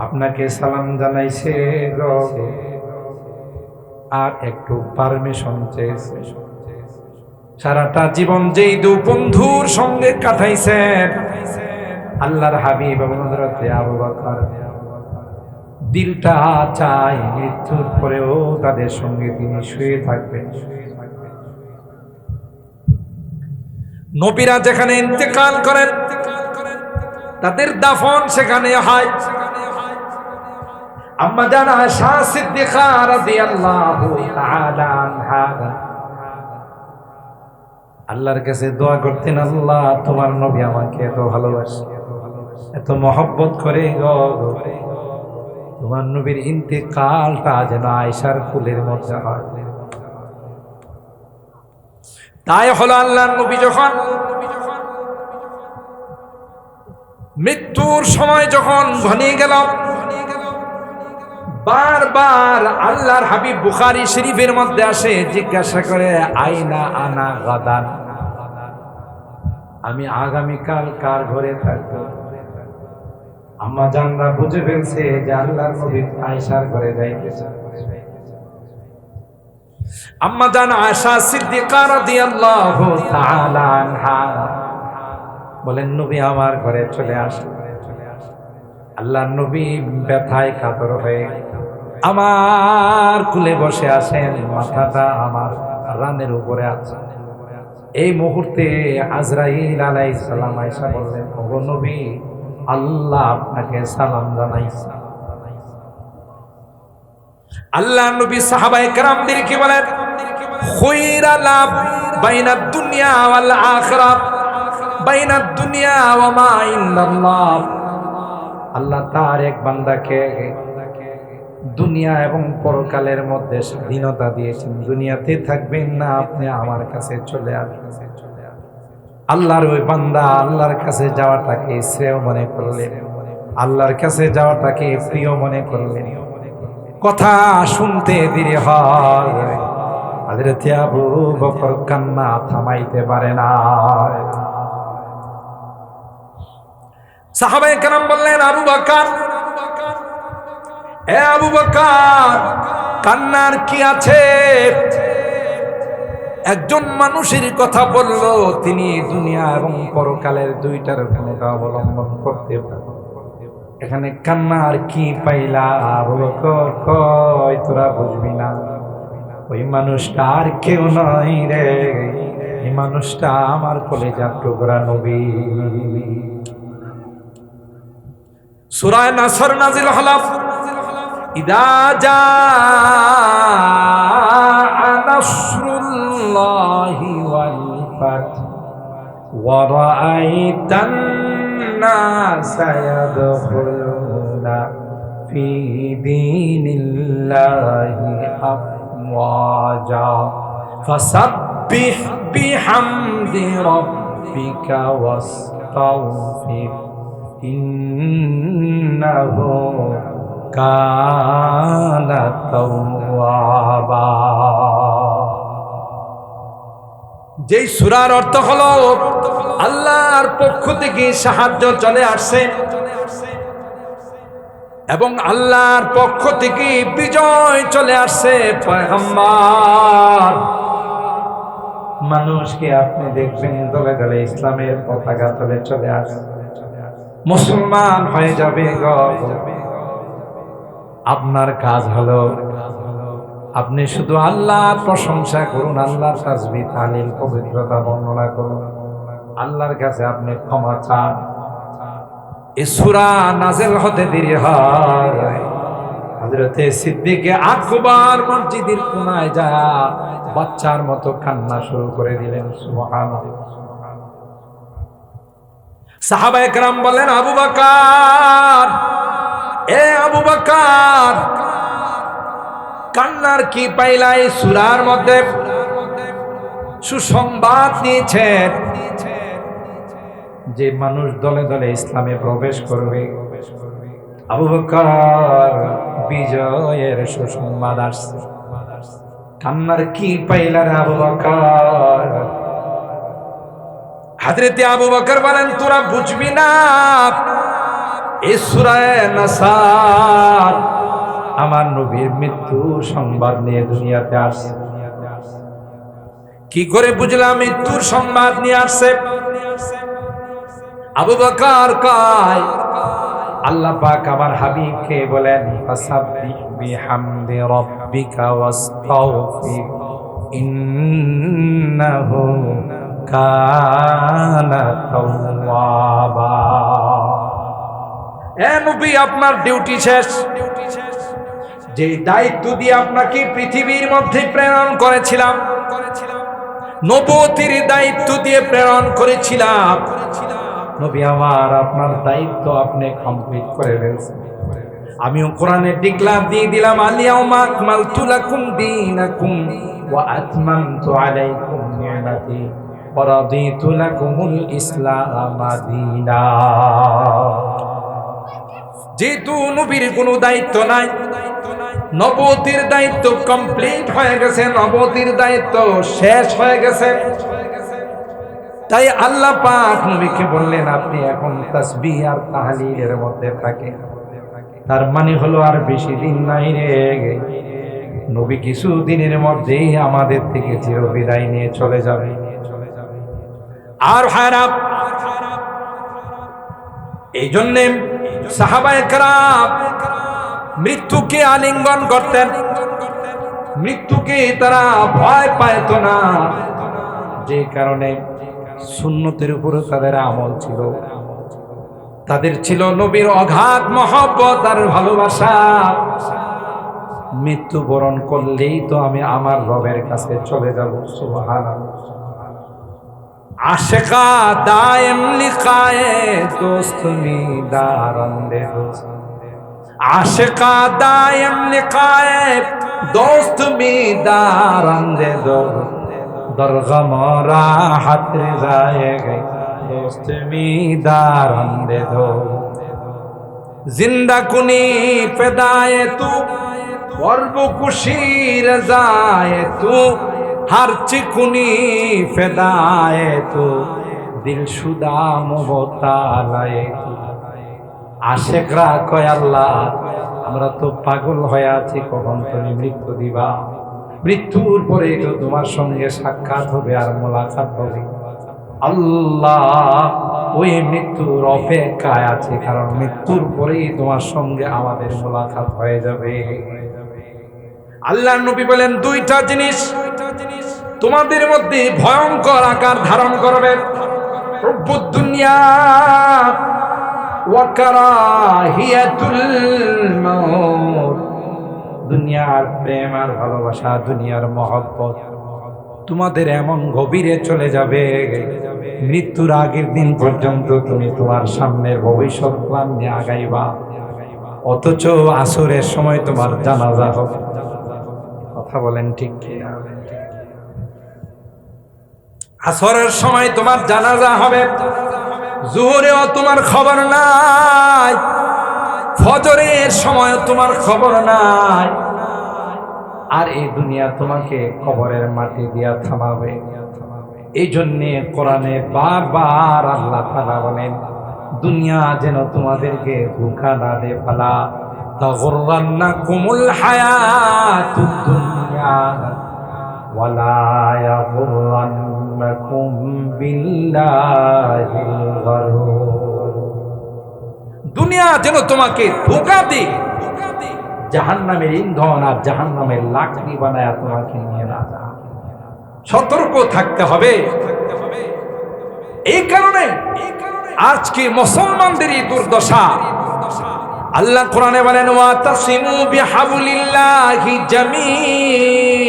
আপনাকে সালাম জানাইছে গো, আর একটু পারমিশন চেয়েছে। সারাটা জীবন যেই 2 বন্ধুর সঙ্গে কাটাইছেন, আল্লাহর হাবিব এবং হযরত আবু বকর, দিলটা চাই মৃত্যুর পরেও তাদের সঙ্গে তিনি শুয়ে থাকবেন। নবীরা যেখানে ইন্তেকাল করেন তাদের দাফন সেখানে হয়। আম্মা জান আয়েশা সিদ্দিকা রাদিয়াল্লাহু তাআলা আনহা আল্লাহর কাছে দোয়া করতেন, আল্লাহ তোমার নবী আমাকে এত ভালোবাসে, এত মহব্বত করে গো, তোমার নবীর ইন্তেকালটা যেন আয়েশার কুলের মধ্যে হয়। তাই হলো আল্লাহর নবী যখন মৃত্যুর সময় যখন ঘনিয়ে গেল, বারবার আল্লাহর হাবিব বুখারী শরীফের মধ্যে আসে, জিজ্ঞাসা করে, আইনা আনা গাদান, আমি আগামীকাল কার ঘরে থাকবো? আম্মা জানরা বুঝে ফেলছে যে আল্লাহর নবী আয়েশার ঘরে যাইতেছে। আম্মা জান আয়েশা সিদ্দিকা রাদিয়াল্লাহু তাআলা আনহা বলেন, নবী আমার ঘরে চলে আসেন। আল্লাহর নবী ব্যথায় কাতর হয়ে আমার কুলে বসে আছেন, মাথাটা আমার রানের উপরে আছে। এই মুহূর্তে আজরাইল আলাইহিস সালাম আয়েশা বললেন, ওগো নবী, আল্লাহ আপনাকে সালাম জানাইছে। আল্লাহর নবী সাহাবায়ে কেরামদেরকে বলেন, খুয়রা লাভ বাইনা দুনিয়া ওয়াল আখিরাত, বাইনা দুনিয়া ওয়া মা ইনদাল্লাহ। আল্লাহ তার এক বান্দাকে দুনিয়া এবং পরকালের মধ্যে স্বাধীনতা দিয়েছেন। দুনিয়াতে থাকবেন না, আপনি আমার কাছে চলে আসবেন। আল্লাহর ওই বান্দা আল্লাহর কাছে যাওয়াটাকে শ্রেয় মনে করলেন, আল্লাহর কাছে যাওয়াটাকে প্রিয় মনে করলেন। কথা শুনতে দেরি হয়, হযরত আবু বকর কান্না থামাইতে পারে না। সাহাবায়ে কেরাম বললেন, আবু বকর, এ আবু বকর, কান্নার কি আছে? একজন মানুষের কথা বলল, তিনি দুনিয়া এবং পরকালের দুইটার ক্ষমতা অবলম্বন করতে পারেন। এখানে কান্নার কি পাইলা? আবু বকর কয়, তোরা বুঝবি না, ওই মানুষটা আর কেউ নয় রে, এই মানুষটা আমার কলেজার টুকরা নবী। সূরা নাসর নাজিল হলো, ইদা জাআ নাসরুল্লাহি ওয়াল ফাত ওয়া রাআইতান নাসা ইয়াদখুলুনা ফি দীনিল্লাহি আফওয়াজা ফাসাব্বিহ বিহামদি রাব্বিকা ওয়াস্তাগফির ইন্নাহু কানা তাওয়াবা। যেই সূরার অর্থ হলো আল্লাহর পক্ষ থেকে সাহায্য চলে আসছে এবং আল্লাহর পক্ষ থেকে বিজয় চলে আসছে। পয়গম্বর, মানুষকে আপনি দেখবেন দলে দলে ইসলামের পতাকা তলে চলে আসে, মুসলমান হয়ে যাবে গো। আপনার কাজ হলো আপনি শুধু আল্লাহর প্রশংসা করুন, আল্লাহর তাসবিহ তাহলিল পবিত্রতা বর্ণনা করুন, আল্লাহর কাছে আপনি ক্ষমা চান। এই সূরা নাযিল হতে দেরি হয়, হযরতে সিদ্দিক আকবর মসজিদের কোনায় যায় বাচ্চার মতো কান্না শুরু করে দিলেন। সুবহানাল্লাহ। সাহাবায়ে কেরাম বলেন, আবু বকর, এ আবু বকর, কান্নার কি পাইলা? এই সূরার মধ্যে সুসংবাদ দিয়েছেন যে মানুষ দলে দলে ইসলামে প্রবেশ করবে। আবু বকর, বিজয়ের সুসংবাদ আসছে। কান্নার কি পাইলা রে আবু বকর? হযরত আবু বকর বলেন, তোরা বুঝবি না, এই সূরা নাসর আমার নবীর মৃত্যু সংবাদ নিয়ে দুনিয়াতে আসছে। কি করে বুঝলাম মৃত্যুর সংবাদ নিয়ে আসছে? আবু বকর কয়, আল্লাহ পাক আমার হাবিবকে বলেন, ফাসাব্বিহ বিহামদি রাব্বিকা ওয়াস্তাগফির ইন্নাহু কানা তাওয়াবা। এ নবী, আপনার ডিউটি শেষ। যে দায়িত্ব দিয়ে আপনাকে পৃথিবীর মধ্যে প্রেরণ করেছিলাম, নবুয়তির দায়িত্ব দিয়ে প্রেরণ করেছিলাম, নবী আমার, আপনার দায়িত্ব আপনি কমপ্লিট করে ফেলছেন। আমিও কোরআনে ডিক্লার দিয়ে দিলাম, আল-ইয়াউমা আকমালতু লাকুম দীনাকুম ওয়া আতমামতু আলাইকুম নি'মাতি ওয়া রাদিতু লাকুমুল ইসলাম দীনা। যেহেতু নবীর কোনো দায়িত্ব নাই, নবুয়তির দায়িত্ব কমপ্লিট হয়ে গেছে, নবুয়তির দায়িত্ব শেষ হয়ে গেছে, তাই আল্লাহ পাক নবীকে বললেন, আপনি এখন তাসবিহ আর তাহলিলের মধ্যে থাকেন। তার মানে হলো আর বেশি দিন নাই রে, নবী কিছু দিনের মধ্যেই আমাদের থেকে চিরবিদায় নিয়ে চলে যাবে। আর হারাপ, এই জন্যে সাহাবায়ে কেরাম মৃত্যুকে আলিঙ্গন করতেন, মৃত্যুকে তারা ভয় পাইত না, যে কারণে সুন্নতের উপরে তাদের আমল ছিল। তাদের ছিল নবীর অগাধ মহব্বত আর ভালোবাসা। মৃত্যুবরণ করলেই তো আমি আমার রবের কাছে চলে যাব। সুবহানাল্লাহ। आशिका दायम लिखाए दोस्त में दारंदे दोस्त आशिका दायम लिखाए दोस्त में दारंदे दो दरगम राहत जाएगा दोस्त में दारंदे दो जिंदा कुनी फिदाए तू वर्ब कुशीर जाए तू हर चिकुनी फिदाए तू दिल शुदा मुबतालाए तू आशिकरा कय আল্লাহ আমরা তো পাগল হয়ে আছি কখন তুমি মৃত্যু দিবা মৃত্যুর পরে তো তোমার সঙ্গে সাক্ষাৎ হবে আর মোলাকাত হবে আল্লাহ ওই মৃত্যুর অপেক্ষায় আছে কারণ মৃত্যুর পরেই তোমার সঙ্গে আমাদের মোলাকাত হয়ে যাবে আল্লাহর নবী বলেন দুইটা জিনিস তোমাদের মধ্যে ভয়ঙ্কর আকার ধারণ করবে হুব্বুদ দুনিয়া ওয়া কারাহিয়াতুল মাউত দুনিয়ার প্রেম আর ভালোবাসা দুনিয়ার মহব্বত তোমাদের এমন গভীরে চলে যাবে মৃত্যুর আগের দিন পর্যন্ত তুমি তোমার সামনের ভবিষ্যৎ প্ল্যান নিয়ে আগাইবা অথচ আসরের সময় তোমার জানাজা হবে কথা বলেন ঠিক কিনা আসরের সময় তোমার জানাজা হবে জোহরেও তোমার খবর নাই ফজরের সময় তোমার খবর নাই আর এই দুনিয়া তোমাকে কবরের মাটি দিয়া থামাবে এই জন্যে কোরআনে বারবার আল্লাহ তাআলা বলেন দুনিয়া যেন তোমাদেরকে ধোঁকা না দে ফালা তাগুররান্নাকুমুল হায়াতুদ দুনিয়া ওয়ালা ইয়াগুররান্নাকুম বিল্লাহিল গারুর দুনিয়া যেন তোমাকে ধোঁকা দেয় জাহান্নামের ইন্ধন আর জাহান্নামের লাকড়ি বানায়া তোমাকে নিয়ে না যায় সতর্ক থাকতে হবে এই কারণে আজকে মুসলমানদের এই দুর্দশা আল্লাহ কোরআনে বলেন ওয়াতাসিমু বিহাবলিল্লাহি জামিআ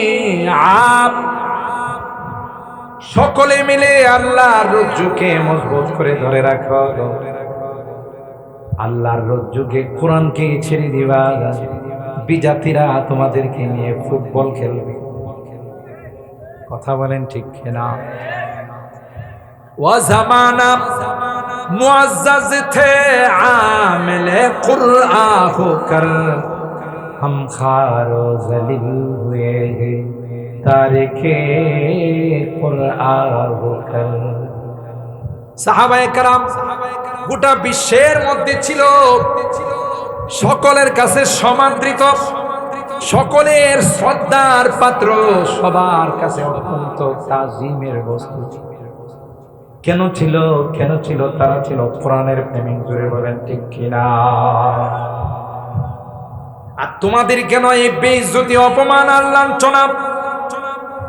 সকলে মিলে আল্লাহর রজ্জুকে মজবুত করে ধরে রাখো আল্লাহর রজ্জুকে কোরআনকে ছেড়ে দিবা বিজাতিরা তোমাদেরকে নিয়ে ফুটবল খেলবে কথা বলেন ঠিক কিনা ওয়া জামানা মুআজ্জাজ থে আমিলে কুরআ হোকর हम खारो जलील हुए हैं तारिके कुरআ होकर সাহাবায়ে কেরাম গোটা বিশ্বের মধ্যে ছিল সকলের কাছে সমাদৃত সকলের শ্রদ্ধার পাত্র সবার কাছে অত্যন্ত তাজিমের বস্তু কেন ছিল তারা ছিল কোরআনের প্রেমিক জুড়ে বলেন ঠিক কিনা আর তোমাদের কেন এই বেইজ্জতি অপমান আর লাঞ্ছনা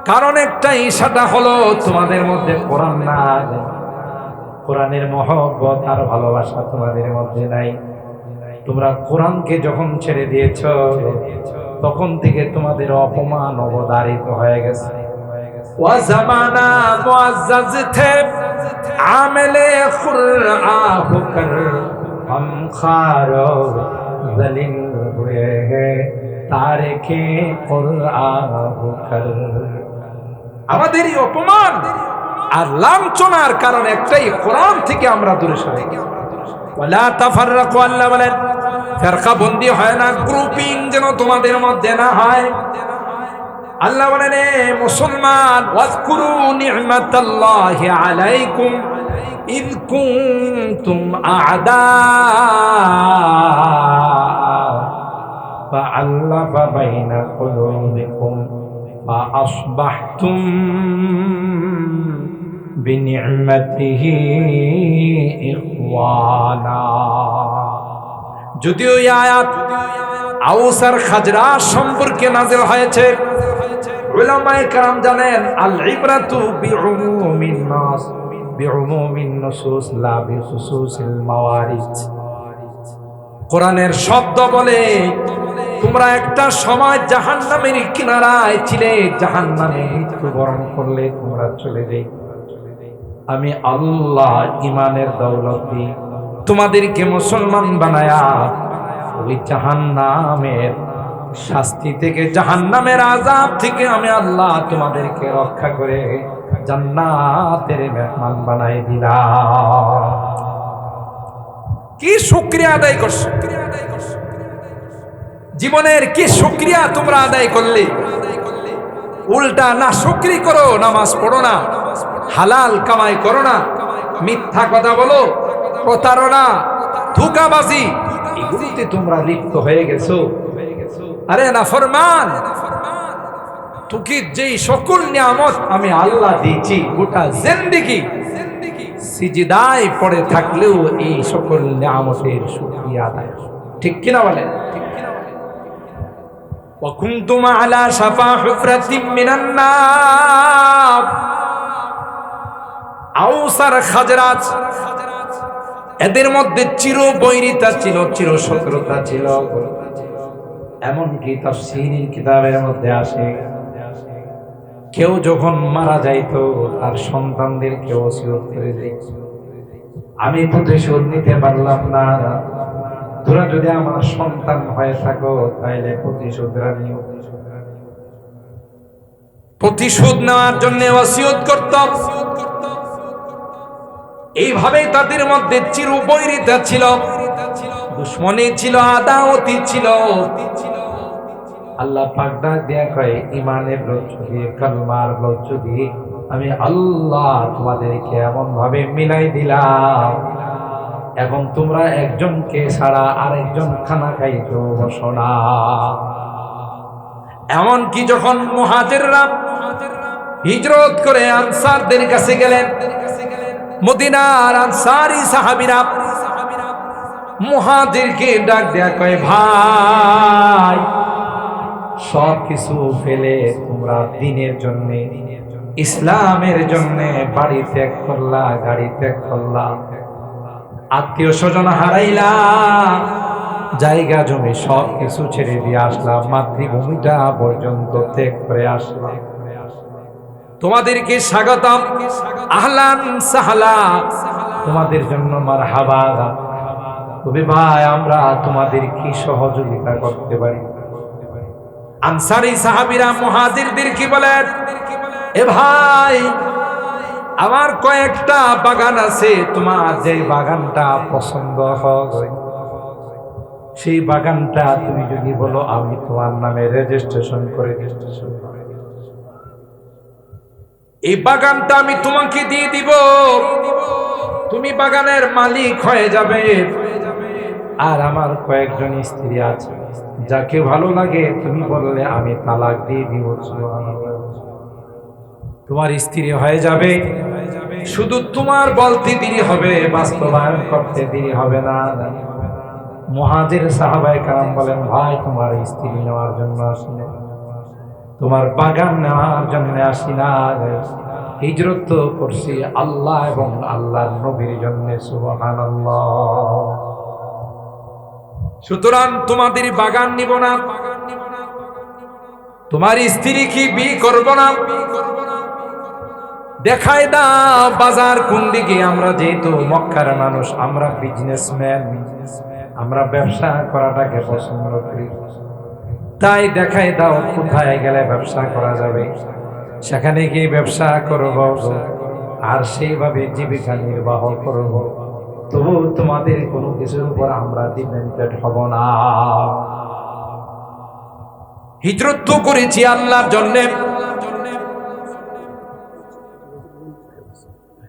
কারণ একটাই সেটা হলো তোমাদের মধ্যে কোরআন নাই কোরআনের মহব্বত আর ভালোবাসা তোমাদের মধ্যে নাই তোমরা কোরআনকে যখন ছেড়ে দিয়েছ তখন থেকে তোমাদের অপমান অবধারিত হয়ে গেছে ওয়া জামানা মুআজ্জাজ থে আমিলে কুরআ হোকর हम खारो जलील हुए हैं तारिকে কুরআ হোকর আমাদের এই অপমান আর লাঞ্ছনার কারণ একটাই কোরআন থেকে আমরা দূরে সরে গেছি ওয়ালা তাফাররাকু আল্লাহ বলেন ফিরকা বন্দী হয় না গ্রুপিং যেন তোমাদের মধ্যে না হয় আল্লাহ বলেন মুসলমান ওয়াজকুরু নি'মাতাল্লাহি আলাইকুম ইয কুনতুম আ'দা ফাআল্লাফা বাইনা কুলুবিকুম ফাআসবাহতুম বিনি'মাতিহি ইখওয়ানা যদিও এই আয়াত আউস আর খাজরাজ সম্পর্কে নাযিল হয়েছে উলামায়ে কেরাম জানেন আল ইবরাতু বিউমুমিন নাস বিউমুমিন নুসুস লা বিখুসুসিল মাওয়ারিদ কোরআনের শব্দ বলে তোমরা একটা সময় জাহান্নামের কিনারায় ছিলে জাহান্নামে মৃত্যুবরণ করলে তোমরা চলে যাই আমি আল্লাহ ইমানের দৌলত দিই তোমাদেরকে মুসলমান বানায়া ওই জাহান্নামের শাস্তি থেকে, জাহান্নামের আযাব থেকে আমি আল্লাহ তোমাদেরকে রক্ষা করে জান্নাতের মেহমান বানাই দিলাম। কি শুকরিয়া আদায় করছো, জীবনের কি শুকরিয়া তোমরা আদায় করলে? উল্টা না শুকরি করো, নামাজ পড়ো না, হালাল কামাই করো না, মিথ্যা কথা বলো, প্রতারণা, ধোঁকাবাজি, এগুলিতে তোমরা লিপ্ত হয়ে গেছো। আরে নাফরমান, তোকে যেই সকল নিয়ামত আমি আল্লাহ দিয়েছি, গোটা জিন্দেগি সিজদায় পড়ে থাকলেও এই সকল নিয়ামতের শুকরিয়া আদায়, ঠিক কিনা বলেন? وَكُنْتُمْ عَلَى شَفَا حُفْرَةٍ مِّنَ النَّارِ। আউস আর খাজরাজ এদের মধ্যে চির বৈরিতা ছিল, চির শত্রুতা ছিল। এমনকি তাফসীরের কিতাবের মধ্যে আসে, কেউ যখন মারা যাইতো তার সন্তানদেরকে ওসিয়ত করে দিত, আমি প্রতিশোধ নিতে পারলাম না, তোরা যদি আমার সন্তান হয়ে থাকো তাইলে প্রতিশোধরা নিও। প্রতিশোধ নেওয়ার জন্য ওসিয়ত করতাম। এইভাবে তাদের মধ্যে চির বৈরিতা ছিল, দুশমনী ছিল, আদাওয়াতি ছিল। আল্লাহ পাক ডাক দেয়া কয়, ইমানের লজ্জা দিয়ে, কালমার লজ্জা দিয়ে আমি আল্লাহ তোমাদেরকে এমন ভাবে মিলাই দিলাম, এখন তোমরা একজনকে ছাড়া আরেকজন খানা খাইতে বসো না। এমনকি যখন মুহাজিররা হিজরত করে আনসারদের কাছে গেলেন, মদিনার আনসারী সাহাবীরা মুহাজিরকে ডাক দেয়া কয়, ভাই সব কিছু ফেলে তোমরা দ্বীনের জন্য, ইসলামের জন্য বাড়ি ত্যাগ করলা, গাড়ি ত্যাগ করলা, আত্মীয় স্বজন হারাইলা, জায়গা জমি সব কিছু ছেড়ে দিয়ে আসলাম, মাতৃভূমিটা পর্যন্ত ত্যাগ করে আসলাম, তোমাদেরকে স্বাগতম, আহলান সাহলা, তোমাদের জন্য মারহাবা। তবে ভাই আমরা তোমাদের কি সহযোগিতা করতে পারি? আনসারী সাহাবীরা মুহাজিরদের কি বলেন, এ ভাই আমার কয়েকটা বাগান আছে, তোমার যে বাগানটা পছন্দ হয় সেই বাগানটা তুমি যদি বলো আমি তোমার নামে রেজিস্ট্রেশন করে এই বাগানটা আমি তোমাকে দিয়ে দিব, তুমি বাগানের মালিক হয়ে যাবে। আর আমার কয়েকজন স্ত্রী আছে, যাকে ভালো লাগে তুমি বললে আমি তালাক দিয়ে দিব, তোমার স্ত্রী হয়ে যাবে। শুধু তোমার বলতে দেরি হবে, বাস্তবায়ন করতে দেরি হবে না। মুহাজির সাহাবায়ে কেরাম বলেন, ভাই তোমার স্ত্রী নেওয়ার জন্য আসি না, তোমার বাগান নেওয়ার জন্য আসি না, হিজরত তো করছি আল্লাহ এবং আল্লাহর নবীর জন্য। সুবহানাল্লাহ। সুতরাং তোমাদের বাগান নিব না, তোমার স্ত্রী কি বিয়ে করব না, দেখাই দাও বাজার কোন দিকে। আমরা যেহেতু মক্কার মানুষ, আমরা বিজনেসম্যান, আমরা ব্যবসা করাটাকে পছন্দ করি, তাই দেখাই দাও কোথায় গেলে ব্যবসা করা যাবে, সেখানে গিয়ে ব্যবসা করব আর সেইভাবে জীবিকা নির্বাহ করব। তবু তোমাদের কোনো কিছুর উপর আমরা ডিপেন্ডেন্ট হব না। হিজরত তো করেছি আল্লাহর জন্য,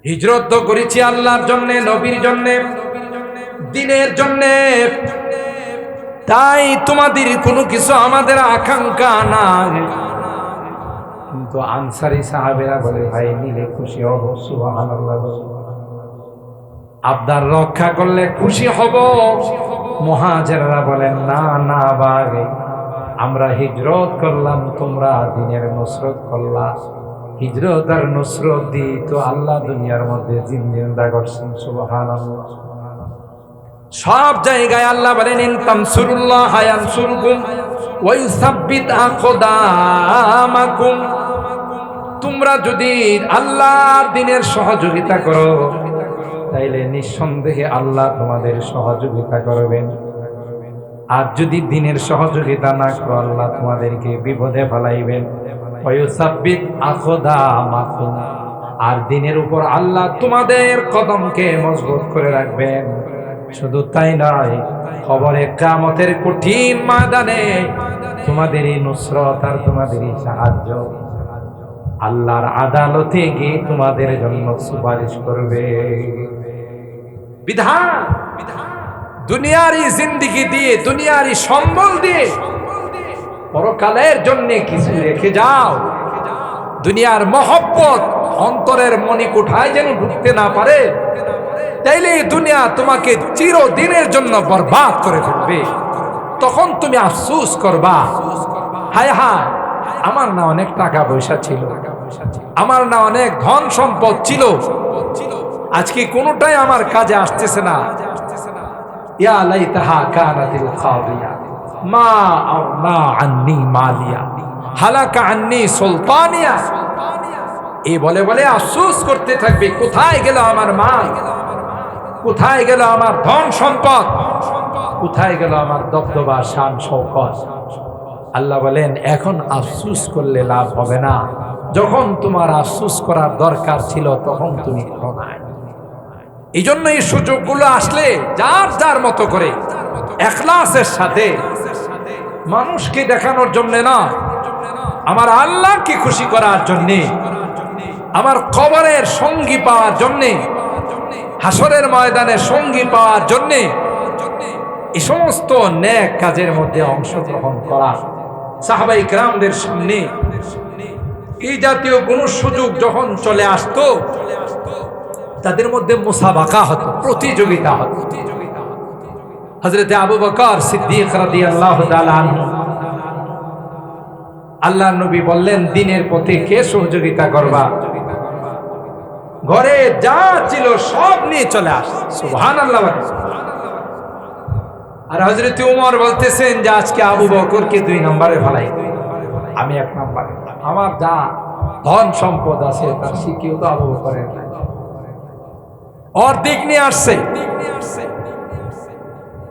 হিজরত তো করেছি আল্লাহর জন্য, নবীর জন্য, দ্বীনের জন্য। তাই তোমাদের কোনো কিছু আমাদের আকাঙ্ক্ষা নাই। কিন্তু আনসারী সাহাবেরা বলে, ভাই নিলে খুশি হব। সুবহানাল্লাহ। আবদার রক্ষা করলে খুশি হব। মুহাজিররা বলেন, না না ভাই, আমরা হিজরত করলাম, তোমরা দ্বীনের নসরত করলা। হিজরত আর নসরত দিয়ে তো আল্লাহ দুনিয়ার মধ্যে জিন্দা করছেন। সুবহানাল্লাহ। সব জায়গায় আল্লাহ বলেন, ইন তানসুরুল্লাহ ইয়ানসুরকুম ওয়া ইউসাব্বিত আকদামাকুম। তোমরা যদি আল্লাহর দ্বীনের সহযোগিতা করো তাইলে নিঃসন্দেহে আল্লাহ তোমাদের সহযোগিতা করবেন। আর যদি দ্বীনের সহযোগিতা না করো আল্লাহ তোমাদেরকে বিপদে ফেলাইবেন। ওয়ায়ুসাব্বিত আকদামাকুম, আর দ্বীনের উপর আল্লাহ তোমাদের কদমকে মজবুত করে রাখবেন। শুধু তাই নয়, খবরে কিয়ামতের কঠিন ময়দানে তোমাদেরই নুসরত আর তোমাদেরই সাহায্য আল্লাহর আদালতে গিয়ে তোমাদের জন্য সুপারিশ করবে। বিধান দুনিয়ারই জিন্দেগি দিয়ে, দুনিয়ারই সম্বল দিয়ে পরকালের জন্য কিছু রেখে যাও। দুনিয়ার মহব্বত অন্তরের মণিকোঠায় যেন ঢুকতে না পারে, তাইলে এই দুনিয়া তোমাকে চিরদিনের জন্য বরবাদ করে ফেলবে। তখন তুমি আফসোস করবা, হায় হায় আমার না অনেক টাকা পয়সা ছিল, আমার না অনেক ধন সম্পদ ছিল, আজকে কোনোটাই আমার কাজে আসতেছে না। ইয়া লাইতাহা কানাতিল খাদিয়া মা আগনা আন্নি মালিয়া হালাকা আন্নি সুলতানিয়া। এই বলে বলে আফসোস করতে থাকবে, কোথায় গেল আমার মাল, কোথায় গেল আমার ধন সম্পদ, কোথায় গেল আমার দবদবা শান শৌকত। আল্লাহ বলেন এখন আফসোস করলে লাভ হবে না, যখন তোমার আফসোস করার দরকার ছিল তখন তুমি করো নাই। এই জন্য এই সুযোগগুলো আসলে যার যার মতো করে ইখলাসের সাথে, মানুষকে দেখানোর জন্য না, আমার আল্লাহকে খুশি করার জন্য, আমার কবরের সঙ্গী পাওয়ার জন্য, হাসরের ময়দানে সঙ্গী পাওয়ার জন্য এই সমস্ত নেক কাজের মধ্যে অংশগ্রহণ করা। সাহাবায়ে কেরামদের সামনে এই জাতীয় কোন সুযোগ যখন চলে আসতো, তাদের মধ্যে মুসাবাকা হতো, প্রতিযোগিতা হতো। হযরত আবু বকর সিদ্দিক রাদিয়াল্লাহু তাআলা আনহু, আল্লাহর নবী বললেন দ্বীনের পথে কে সহযোগিতা করবা? ঘরে যা ছিল সব নিয়ে চলে আস। সুবহানাল্লাহ। আর হযরত ওমর বলতেছেন যে আজকে আবু বকরকে 2 নম্বরে ফেলাই, আমি 1 নম্বরে। আমার যা ধন সম্পদ আছে তার শিখিও তো আবু বকরের অর্ধেক নিয়ে আসছে।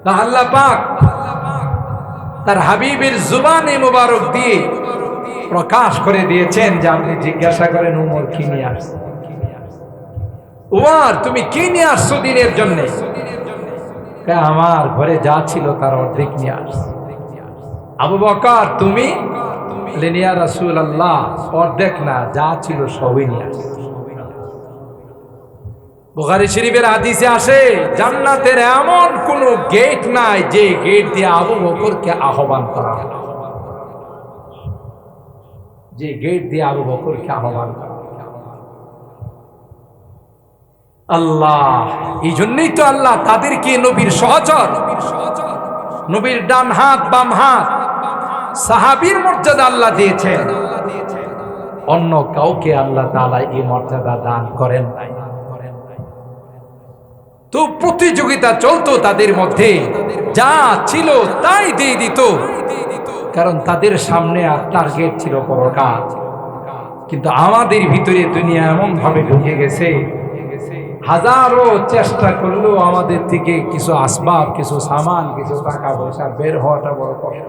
তা আল্লাহ পাক তার হাবিবের জুবানে মুবারক দিয়ে প্রকাশ করে দিয়েছেন যে আপনি জিজ্ঞাসা করেন উমর কি নিয়ে আসছে, উমর তুমি কি নিয়ে আসছো দ্বীনের জন্য? আমার ঘরে যা ছিল তার অর্ধেক নিয়ে আসছে। আবু বকর তুমি? ইয়া রাসূলুল্লাহ অর্ধেক না, যা ছিল সবই নিয়ে আসছে। বুখারী শরীফের হাদিসে আসে জান্নাতের এমন কোন গেট নাই যে গেট দিয়ে আবু বকরকে আহ্বান করা হবে, যে গেট দিয়ে আবু বকরকে আহ্বান করা। আল্লাহ এই জন্যই তো আল্লাহ তাদেরকে নবীর সহচর, নবীর ডান হাত বাম হাত, সাহাবীর মর্যাদা আল্লাহ দিয়েছেন। অন্য কাউকে আল্লাহ তাআলা এই মর্যাদা দান করেন নাই। তো প্রতিযোগিতা চলতো তাদের মধ্যে, যা ছিল তাই দিয়ে দিত, কারণ তাদের সামনে আর টার্গেট ছিল পরকাল। কিন্তু আমাদের ভিতরে দুনিয়া এমন ভাবে ঢুকে গেছে, হাজারো চেষ্টা করলেও আমাদের থেকে কিছু আসবাব, কিছু সামান, কিছু টাকা পয়সা বের হওয়াটা বড় কষ্ট।